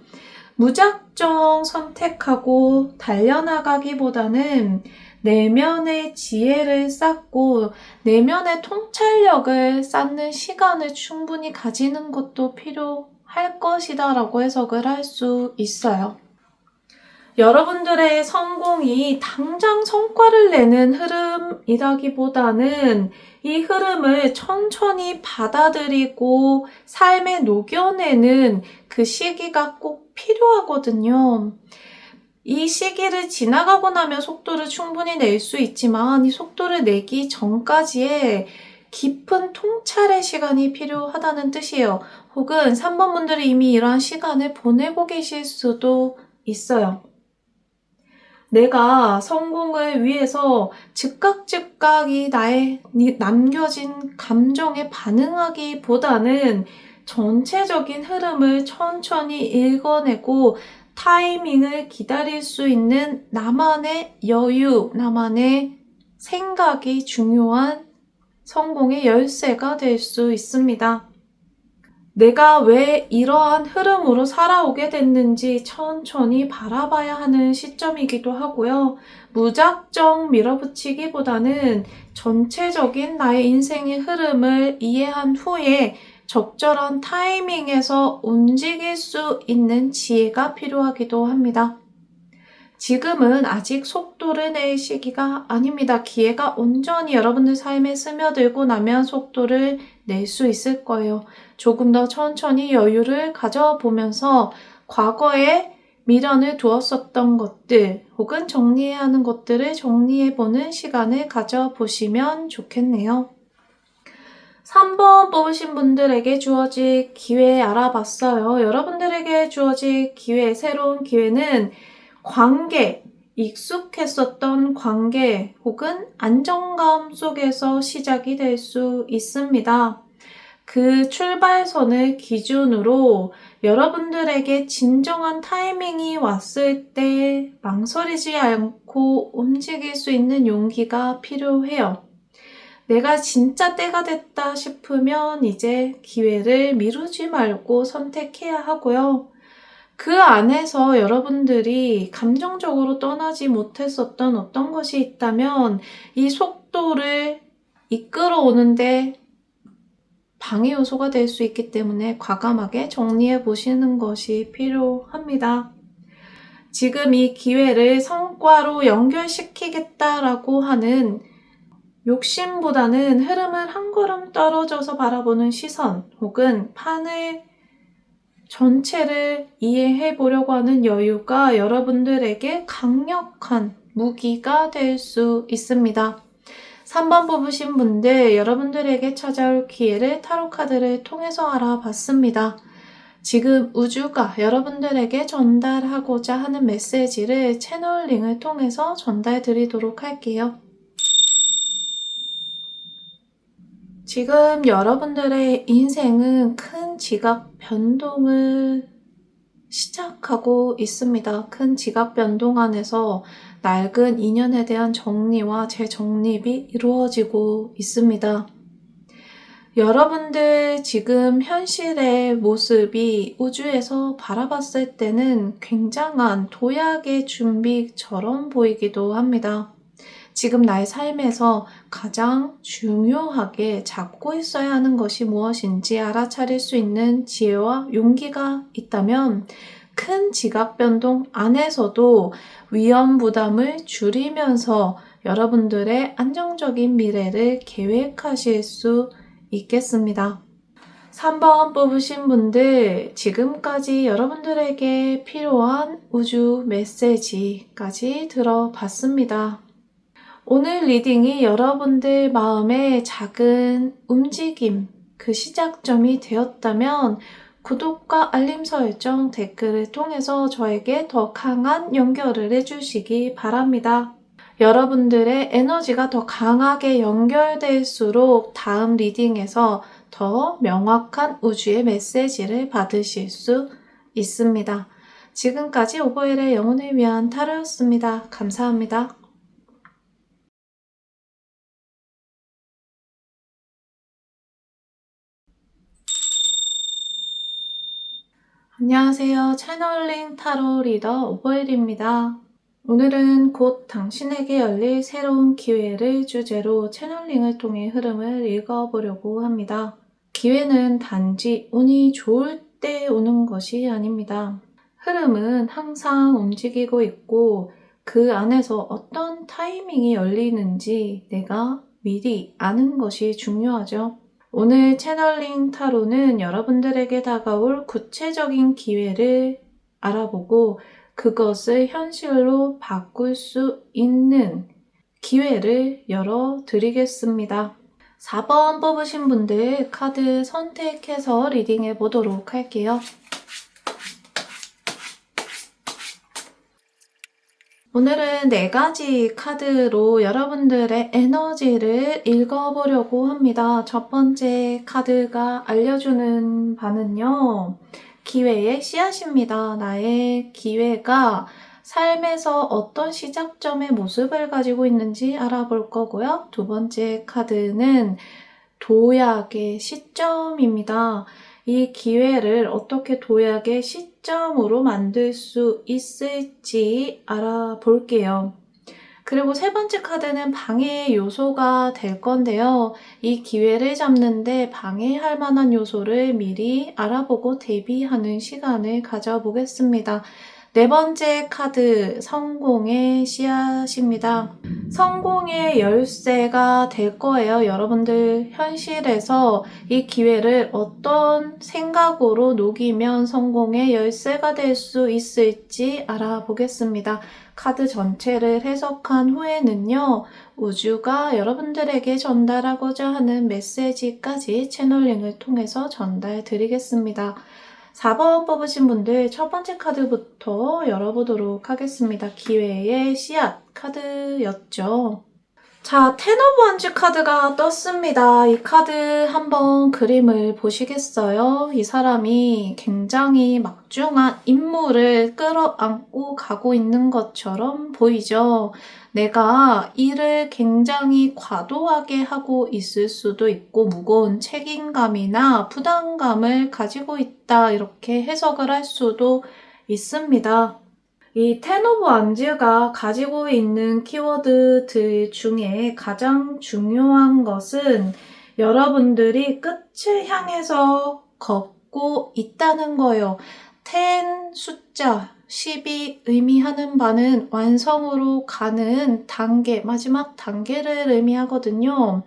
무작정 선택하고 달려나가기보다는 내면의 지혜를 쌓고 내면의 통찰력을 쌓는 시간을 충분히 가지는 것도 필요할 것이다 라고 해석을 할 수 있어요. 여러분들의 성공이 당장 성과를 내는 흐름이라기보다는 이 흐름을 천천히 받아들이고 삶에 녹여내는 그 시기가 꼭 필요하거든요. 이 시기를 지나가고 나면 속도를 충분히 낼 수 있지만 이 속도를 내기 전까지의 깊은 통찰의 시간이 필요하다는 뜻이에요. 혹은 3번 분들이 이미 이러한 시간을 보내고 계실 수도 있어요. 내가 성공을 위해서 즉각 이 나의 남겨진 감정에 반응하기보다는 전체적인 흐름을 천천히 읽어내고 타이밍을 기다릴 수 있는 나만의 여유, 나만의 생각이 중요한 성공의 열쇠가 될 수 있습니다. 내가 왜 이러한 흐름으로 살아오게 됐는지 천천히 바라봐야 하는 시점이기도 하고요. 무작정 밀어붙이기보다는 전체적인 나의 인생의 흐름을 이해한 후에 적절한 타이밍에서 움직일 수 있는 지혜가 필요하기도 합니다. 지금은 아직 속도를 낼 시기가 아닙니다. 기회가 온전히 여러분들 삶에 스며들고 나면 속도를 낼 수 있을 거예요. 조금 더 천천히 여유를 가져보면서 과거에 미련을 두었었던 것들 혹은 정리해야 하는 것들을 정리해보는 시간을 가져보시면 좋겠네요. 3번 뽑으신 분들에게 주어질 기회 알아봤어요. 여러분들에게 주어질 기회, 새로운 기회는 관계, 익숙했었던 관계 혹은 안정감 속에서 시작이 될 수 있습니다. 그 출발선을 기준으로 여러분들에게 진정한 타이밍이 왔을 때 망설이지 않고 움직일 수 있는 용기가 필요해요. 내가 진짜 때가 됐다 싶으면 이제 기회를 미루지 말고 선택해야 하고요. 그 안에서 여러분들이 감정적으로 떠나지 못했었던 어떤 것이 있다면 이 속도를 이끌어오는데 방해 요소가 될 수 있기 때문에 과감하게 정리해 보시는 것이 필요합니다. 지금 이 기회를 성과로 연결시키겠다라고 하는 욕심보다는 흐름을 한 걸음 떨어져서 바라보는 시선 혹은 판을 전체를 이해해 보려고 하는 여유가 여러분들에게 강력한 무기가 될 수 있습니다. 3번 뽑으신 분들, 여러분들에게 찾아올 기회를 타로 카드를 통해서 알아봤습니다. 지금 우주가 여러분들에게 전달하고자 하는 메시지를 채널링을 통해서 전달 드리도록 할게요. 지금 여러분들의 인생은 큰 지각 변동을 시작하고 있습니다. 큰 지각 변동 안에서 낡은 인연에 대한 정리와 재정립이 이루어지고 있습니다. 여러분들 지금 현실의 모습이 우주에서 바라봤을 때는 굉장한 도약의 준비처럼 보이기도 합니다. 지금 나의 삶에서 가장 중요하게 잡고 있어야 하는 것이 무엇인지 알아차릴 수 있는 지혜와 용기가 있다면 큰 지각 변동 안에서도 위험 부담을 줄이면서 여러분들의 안정적인 미래를 계획하실 수 있겠습니다. 3번 뽑으신 분들, 지금까지 여러분들에게 필요한 우주 메시지까지 들어봤습니다. 오늘 리딩이 여러분들 마음에 작은 움직임, 그 시작점이 되었다면 구독과 알림 설정, 댓글을 통해서 저에게 더 강한 연결을 해주시기 바랍니다. 여러분들의 에너지가 더 강하게 연결될수록 다음 리딩에서 더 명확한 우주의 메시지를 받으실 수 있습니다. 지금까지 오버힐의 영혼을 위한 타로였습니다. 감사합니다. 안녕하세요. 채널링 타로 리더 오버힐입니다. 오늘은 곧 당신에게 열릴 새로운 기회를 주제로 채널링을 통해 흐름을 읽어보려고 합니다. 기회는 단지 운이 좋을 때 오는 것이 아닙니다. 흐름은 항상 움직이고 있고 그 안에서 어떤 타이밍이 열리는지 내가 미리 아는 것이 중요하죠. 오늘 채널링 타로는 여러분들에게 다가올 구체적인 기회를 알아보고 그것을 현실로 바꿀 수 있는 기회를 열어드리겠습니다. 4번 뽑으신 분들 카드 선택해서 리딩해 보도록 할게요. 오늘은 4가지 카드로 여러분들의 에너지를 읽어보려고 합니다. 첫 번째 카드가 알려주는 바는요. 기회의 씨앗입니다. 나의 기회가 삶에서 어떤 시작점의 모습을 가지고 있는지 알아볼 거고요. 두 번째 카드는 도약의 시점입니다. 이 기회를 어떻게 도약의 시점으로 만들 수 있을지 알아볼게요. 그리고 세 번째 카드는 방해 요소가 될 건데요. 이 기회를 잡는데 방해할 만한 요소를 미리 알아보고 대비하는 시간을 가져보겠습니다. 네 번째 카드, 성공의 씨앗입니다. 성공의 열쇠가 될 거예요. 여러분들 현실에서 이 기회를 어떤 생각으로 녹이면 성공의 열쇠가 될 수 있을지 알아보겠습니다. 카드 전체를 해석한 후에는요. 우주가 여러분들에게 전달하고자 하는 메시지까지 채널링을 통해서 전달 드리겠습니다. 4번 뽑으신 분들 첫 번째 카드부터 열어보도록 하겠습니다. 기회의 씨앗 카드였죠. 자, 텐 오브 원즈 카드가 떴습니다. 이 카드 한번 그림을 보시겠어요? 이 사람이 굉장히 막중한 임무를 끌어안고 가고 있는 것처럼 보이죠? 내가 일을 굉장히 과도하게 하고 있을 수도 있고 무거운 책임감이나 부담감을 가지고 있다 이렇게 해석을 할 수도 있습니다. 이 텐 오브 원즈가 가지고 있는 키워드들 중에 가장 중요한 것은 여러분들이 끝을 향해서 걷고 있다는 거예요. 10 숫자 10이 의미하는 바는 완성으로 가는 단계, 마지막 단계를 의미하거든요.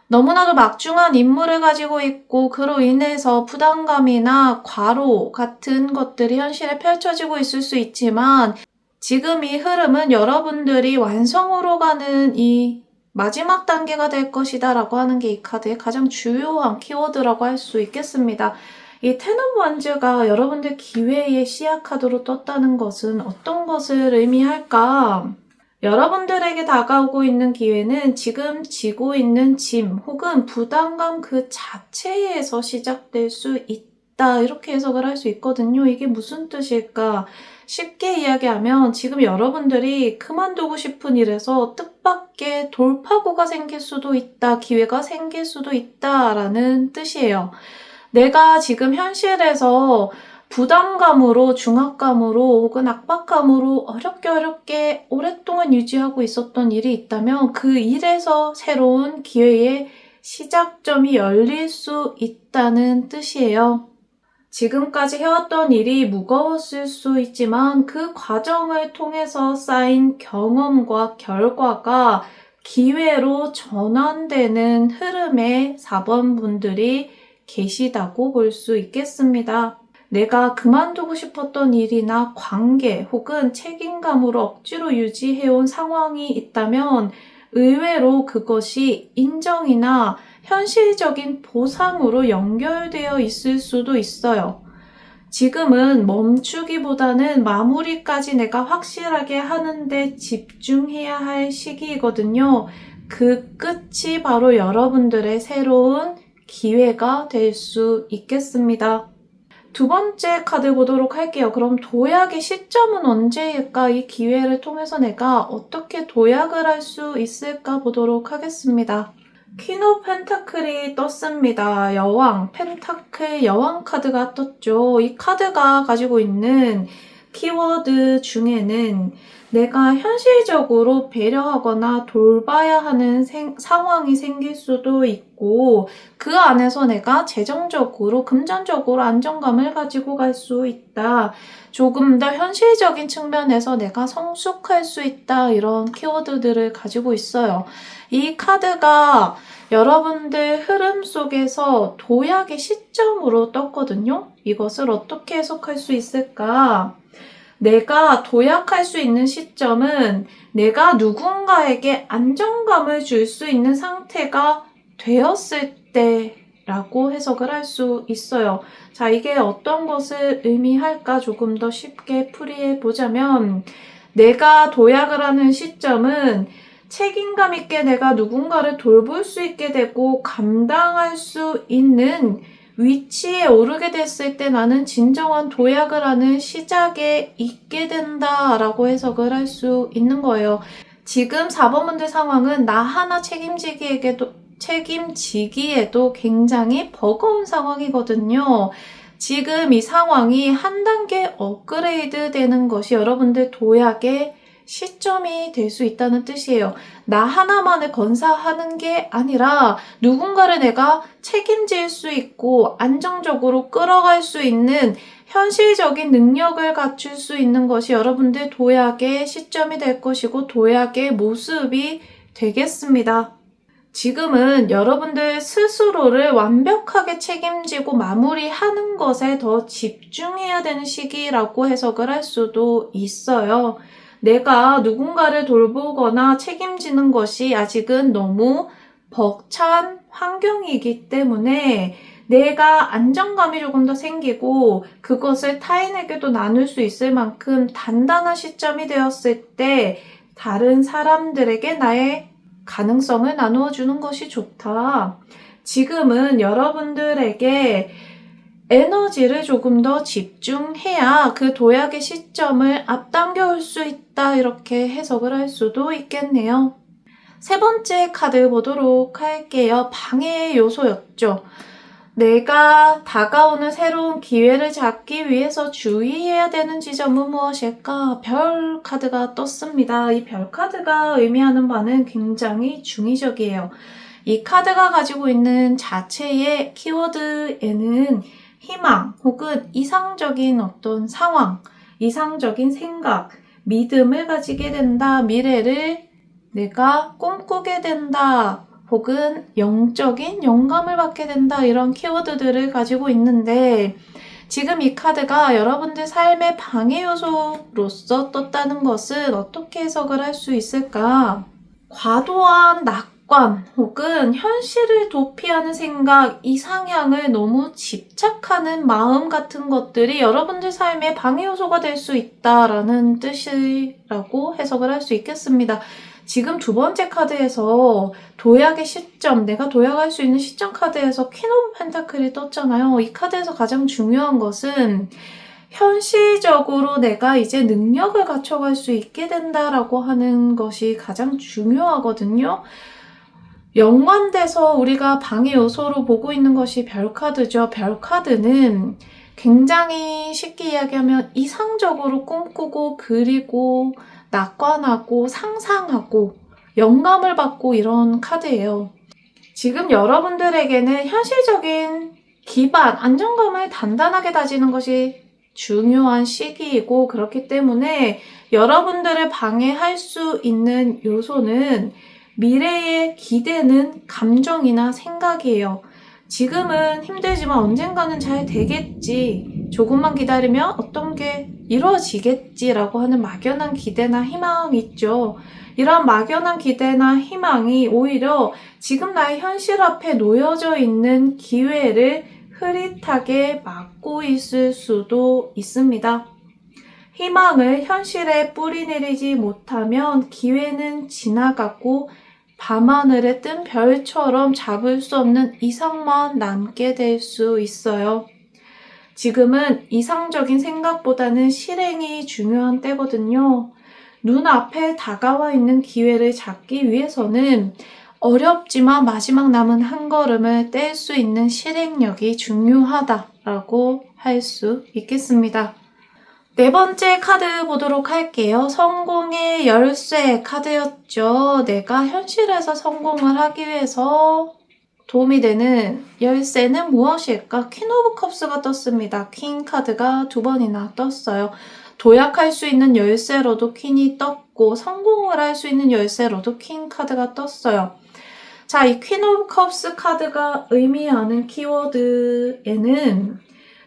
너무나도 막중한 임무를 가지고 있고 그로 인해서 부담감이나 과로 같은 것들이 현실에 펼쳐지고 있을 수 있지만 지금 이 흐름은 여러분들이 완성으로 가는 이 마지막 단계가 될 것이다 라고 하는 게 이 카드의 가장 주요한 키워드라고 할 수 있겠습니다. 이 텐 오브 원즈가 여러분들 기회의 씨앗 카드로 떴다는 것은 어떤 것을 의미할까? 여러분들에게 다가오고 있는 기회는 지금 지고 있는 짐 혹은 부담감 그 자체에서 시작될 수 있다. 이렇게 해석을 할 수 있거든요. 이게 무슨 뜻일까? 쉽게 이야기하면 지금 여러분들이 그만두고 싶은 일에서 뜻밖의 돌파구가 생길 수도 있다. 기회가 생길 수도 있다라는 뜻이에요. 내가 지금 현실에서 부담감으로, 중압감으로 혹은 압박감으로 어렵게 오랫동안 유지하고 있었던 일이 있다면 그 일에서 새로운 기회의 시작점이 열릴 수 있다는 뜻이에요. 지금까지 해왔던 일이 무거웠을 수 있지만 그 과정을 통해서 쌓인 경험과 결과가 기회로 전환되는 흐름의 4번 분들이 계시다고 볼 수 있겠습니다. 내가 그만두고 싶었던 일이나 관계 혹은 책임감으로 억지로 유지해온 상황이 있다면 의외로 그것이 인정이나 현실적인 보상으로 연결되어 있을 수도 있어요. 지금은 멈추기보다는 마무리까지 내가 확실하게 하는데 집중해야 할 시기이거든요. 그 끝이 바로 여러분들의 새로운 기회가 될 수 있겠습니다. 두 번째 카드 보도록 할게요. 그럼 도약의 시점은 언제일까? 이 기회를 통해서 내가 어떻게 도약을 할 수 있을까 보도록 하겠습니다. 퀸 오브 펜타클이 떴습니다. 여왕, 펜타클 여왕 카드가 떴죠. 이 카드가 가지고 있는 키워드 중에는 내가 현실적으로 배려하거나 돌봐야 하는 상황이 생길 수도 있고 그 안에서 내가 재정적으로, 금전적으로 안정감을 가지고 갈 수 있다. 조금 더 현실적인 측면에서 내가 성숙할 수 있다. 이런 키워드들을 가지고 있어요. 이 카드가 여러분들 흐름 속에서 도약의 시점으로 떴거든요. 이것을 어떻게 해석할 수 있을까? 내가 도약할 수 있는 시점은 내가 누군가에게 안정감을 줄 수 있는 상태가 되었을 때라고 해석을 할 수 있어요. 자, 이게 어떤 것을 의미할까 조금 더 쉽게 풀이해 보자면 내가 도약을 하는 시점은 책임감 있게 내가 누군가를 돌볼 수 있게 되고 감당할 수 있는 위치에 오르게 됐을 때 나는 진정한 도약을 하는 시작에 있게 된다라고 해석을 할 수 있는 거예요. 지금 4번 문제 상황은 나 하나 책임지기에도 굉장히 버거운 상황이거든요. 지금 이 상황이 한 단계 업그레이드 되는 것이 여러분들 도약의 시점이 될 수 있다는 뜻이에요. 나 하나만을 건사하는 게 아니라 누군가를 내가 책임질 수 있고 안정적으로 끌어갈 수 있는 현실적인 능력을 갖출 수 있는 것이 여러분들 도약의 시점이 될 것이고 도약의 모습이 되겠습니다. 지금은 여러분들 스스로를 완벽하게 책임지고 마무리하는 것에 더 집중해야 되는 시기라고 해석을 할 수도 있어요. 내가 누군가를 돌보거나 책임지는 것이 아직은 너무 벅찬 환경이기 때문에 내가 안정감이 조금 더 생기고 그것을 타인에게도 나눌 수 있을 만큼 단단한 시점이 되었을 때 다른 사람들에게 나의 가능성을 나누어 주는 것이 좋다. 지금은 여러분들에게 에너지를 조금 더 집중해야 그 도약의 시점을 앞당겨 올 수 있다. 이렇게 해석을 할 수도 있겠네요. 세 번째 카드 보도록 할게요. 방해의 요소였죠. 내가 다가오는 새로운 기회를 잡기 위해서 주의해야 되는 지점은 무엇일까? 별 카드가 떴습니다. 이 별 카드가 의미하는 바는 굉장히 중의적이에요. 이 카드가 가지고 있는 자체의 키워드에는 희망 혹은 이상적인 어떤 상황, 이상적인 생각, 믿음을 가지게 된다, 미래를 내가 꿈꾸게 된다, 혹은 영적인 영감을 받게 된다, 이런 키워드들을 가지고 있는데 지금 이 카드가 여러분들 삶의 방해 요소로서 떴다는 것은 어떻게 해석을 할 수 있을까? 과도한 낙관 혹은 현실을 도피하는 생각, 이상향을 너무 집착하는 마음 같은 것들이 여러분들 삶의 방해 요소가 될 수 있다라는 뜻이라고 해석을 할 수 있겠습니다. 지금 두 번째 카드에서 도약의 시점, 내가 도약할 수 있는 시점 카드에서 퀸 오브 펜타클이 떴잖아요. 이 카드에서 가장 중요한 것은 현실적으로 내가 이제 능력을 갖춰갈 수 있게 된다라고 하는 것이 가장 중요하거든요. 연관돼서 우리가 방해 요소로 보고 있는 것이 별카드죠. 별카드는 굉장히 쉽게 이야기하면 이상적으로 꿈꾸고 그리고 낙관하고 상상하고 영감을 받고 이런 카드예요. 지금 여러분들에게는 현실적인 기반, 안정감을 단단하게 다지는 것이 중요한 시기이고 그렇기 때문에 여러분들을 방해할 수 있는 요소는 미래에 기대는 감정이나 생각이에요. 지금은 힘들지만 언젠가는 잘 되겠지. 조금만 기다리면 어떤 게 이루어지겠지라고 하는 막연한 기대나 희망이 있죠. 이런 막연한 기대나 희망이 오히려 지금 나의 현실 앞에 놓여져 있는 기회를 흐릿하게 막고 있을 수도 있습니다. 희망을 현실에 뿌리내리지 못하면 기회는 지나가고 밤하늘에 뜬 별처럼 잡을 수 없는 이상만 남게 될 수 있어요. 지금은 이상적인 생각보다는 실행이 중요한 때거든요. 눈앞에 다가와 있는 기회를 잡기 위해서는 어렵지만 마지막 남은 한 걸음을 뗄 수 있는 실행력이 중요하다라고 할 수 있겠습니다. 네 번째 카드 보도록 할게요. 성공의 열쇠 카드였죠. 내가 현실에서 성공을 하기 위해서 도움이 되는 열쇠는 무엇일까? 퀸 오브 컵스가 떴습니다. 퀸 카드가 두 번이나 떴어요. 도약할 수 있는 열쇠로도 퀸이 떴고 성공을 할 수 있는 열쇠로도 퀸 카드가 떴어요. 자, 이 퀸 오브 컵스 카드가 의미하는 키워드에는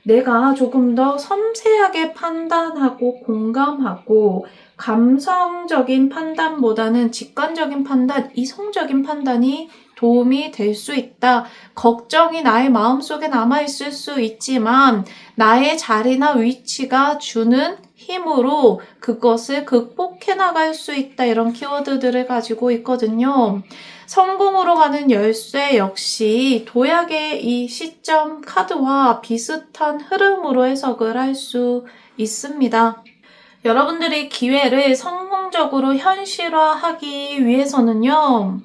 내가 조금 더 섬세하게 판단하고 공감하고 감성적인 판단보다는 직관적인 판단, 이성적인 판단이 도움이 될 수 있다. 걱정이 나의 마음속에 남아있을 수 있지만 나의 자리나 위치가 주는 힘으로 그것을 극복해 나갈 수 있다. 이런 키워드들을 가지고 있거든요. 성공으로 가는 열쇠 역시 도약의 이 시점 카드와 비슷한 흐름으로 해석을 할 수 있습니다. 여러분들이 기회를 성공적으로 현실화하기 위해서는요,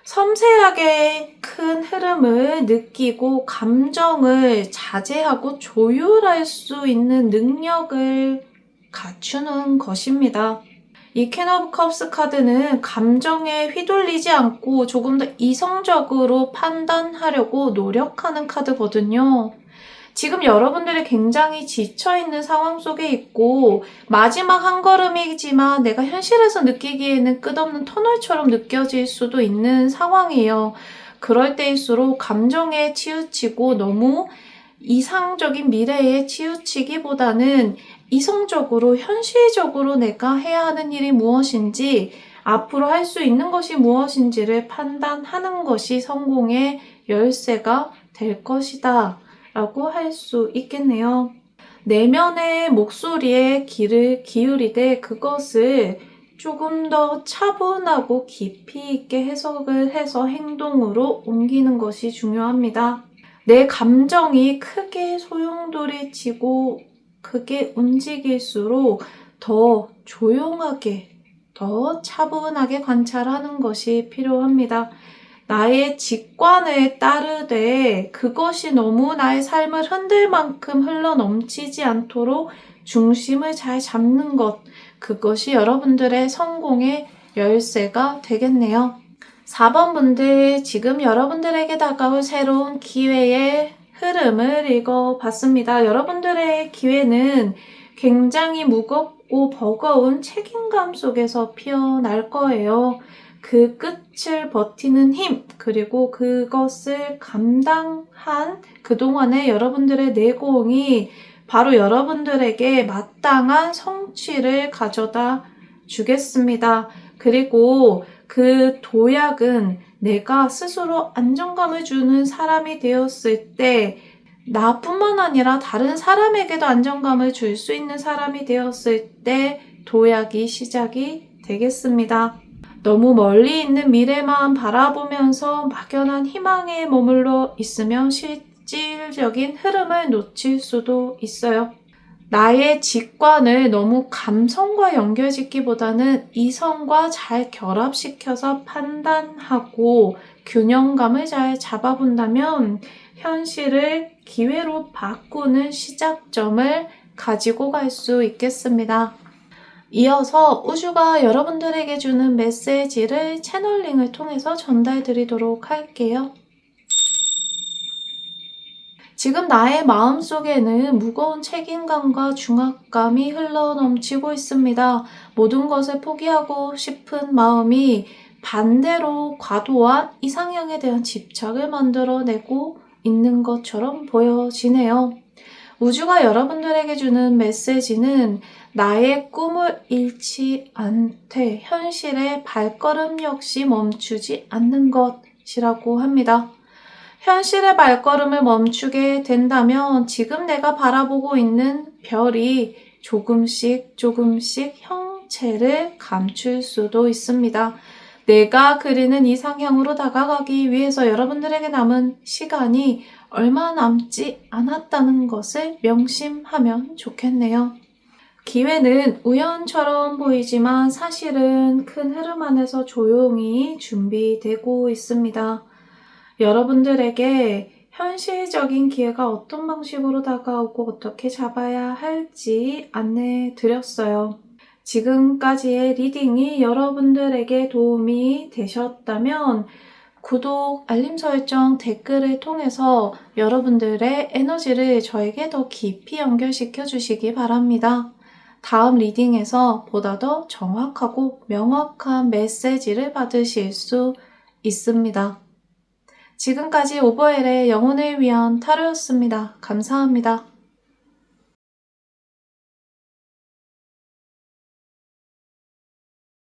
섬세하게 큰 흐름을 느끼고 감정을 자제하고 조율할 수 있는 능력을 갖추는 것입니다. 이 퀸 오브 컵스 카드는 감정에 휘둘리지 않고 조금 더 이성적으로 판단하려고 노력하는 카드거든요. 지금 여러분들이 굉장히 지쳐있는 상황 속에 있고 마지막 한 걸음이지만 내가 현실에서 느끼기에는 끝없는 터널처럼 느껴질 수도 있는 상황이에요. 그럴 때일수록 감정에 치우치고 너무 이상적인 미래에 치우치기보다는 이성적으로 현실적으로 내가 해야 하는 일이 무엇인지 앞으로 할 수 있는 것이 무엇인지를 판단하는 것이 성공의 열쇠가 될 것이다 라고 할 수 있겠네요. 내면의 목소리에 귀를 기울이되 그것을 조금 더 차분하고 깊이 있게 해석을 해서 행동으로 옮기는 것이 중요합니다. 내 감정이 크게 소용돌이치고 크게 움직일수록 더 조용하게, 더 차분하게 관찰하는 것이 필요합니다. 나의 직관을 따르되 그것이 너무 나의 삶을 흔들 만큼 흘러넘치지 않도록 중심을 잘 잡는 것, 그것이 여러분들의 성공의 열쇠가 되겠네요. 4번 분들, 지금 여러분들에게 다가올 새로운 기회의 흐름을 읽어봤습니다. 여러분들의 기회는 굉장히 무겁고 버거운 책임감 속에서 피어날 거예요. 그 끝을 버티는 힘, 그리고 그것을 감당한 그동안의 여러분들의 내공이 바로 여러분들에게 마땅한 성취를 가져다 주겠습니다. 그리고 그 도약은 내가 스스로 안정감을 주는 사람이 되었을 때 나뿐만 아니라 다른 사람에게도 안정감을 줄 수 있는 사람이 되었을 때 도약이 시작이 되겠습니다. 너무 멀리 있는 미래만 바라보면서 막연한 희망에 머물러 있으면 실질적인 흐름을 놓칠 수도 있어요. 나의 직관을 너무 감성과 연결짓기보다는 이성과 잘 결합시켜서 판단하고 균형감을 잘 잡아본다면 현실을 기회로 바꾸는 시작점을 가지고 갈 수 있겠습니다. 이어서 우주가 여러분들에게 주는 메시지를 채널링을 통해서 전달 드리도록 할게요. 지금 나의 마음속에는 무거운 책임감과 중압감이 흘러넘치고 있습니다. 모든 것을 포기하고 싶은 마음이 반대로 과도한 이상향에 대한 집착을 만들어내고 있는 것처럼 보여지네요. 우주가 여러분들에게 주는 메시지는 나의 꿈을 잃지 않되 현실의 발걸음 역시 멈추지 않는 것이라고 합니다. 현실의 발걸음을 멈추게 된다면 지금 내가 바라보고 있는 별이 조금씩 형체를 감출 수도 있습니다. 내가 그리는 이상향으로 다가가기 위해서 여러분들에게 남은 시간이 얼마 남지 않았다는 것을 명심하면 좋겠네요. 기회는 우연처럼 보이지만 사실은 큰 흐름 안에서 조용히 준비되고 있습니다. 여러분들에게 현실적인 기회가 어떤 방식으로 다가오고 어떻게 잡아야 할지 안내 드렸어요. 지금까지의 리딩이 여러분들에게 도움이 되셨다면 구독, 알림 설정, 댓글을 통해서 여러분들의 에너지를 저에게 더 깊이 연결시켜 주시기 바랍니다. 다음 리딩에서 보다 더 정확하고 명확한 메시지를 받으실 수 있습니다. 지금까지 오버엘의 영혼을 위한 타로였습니다. 감사합니다.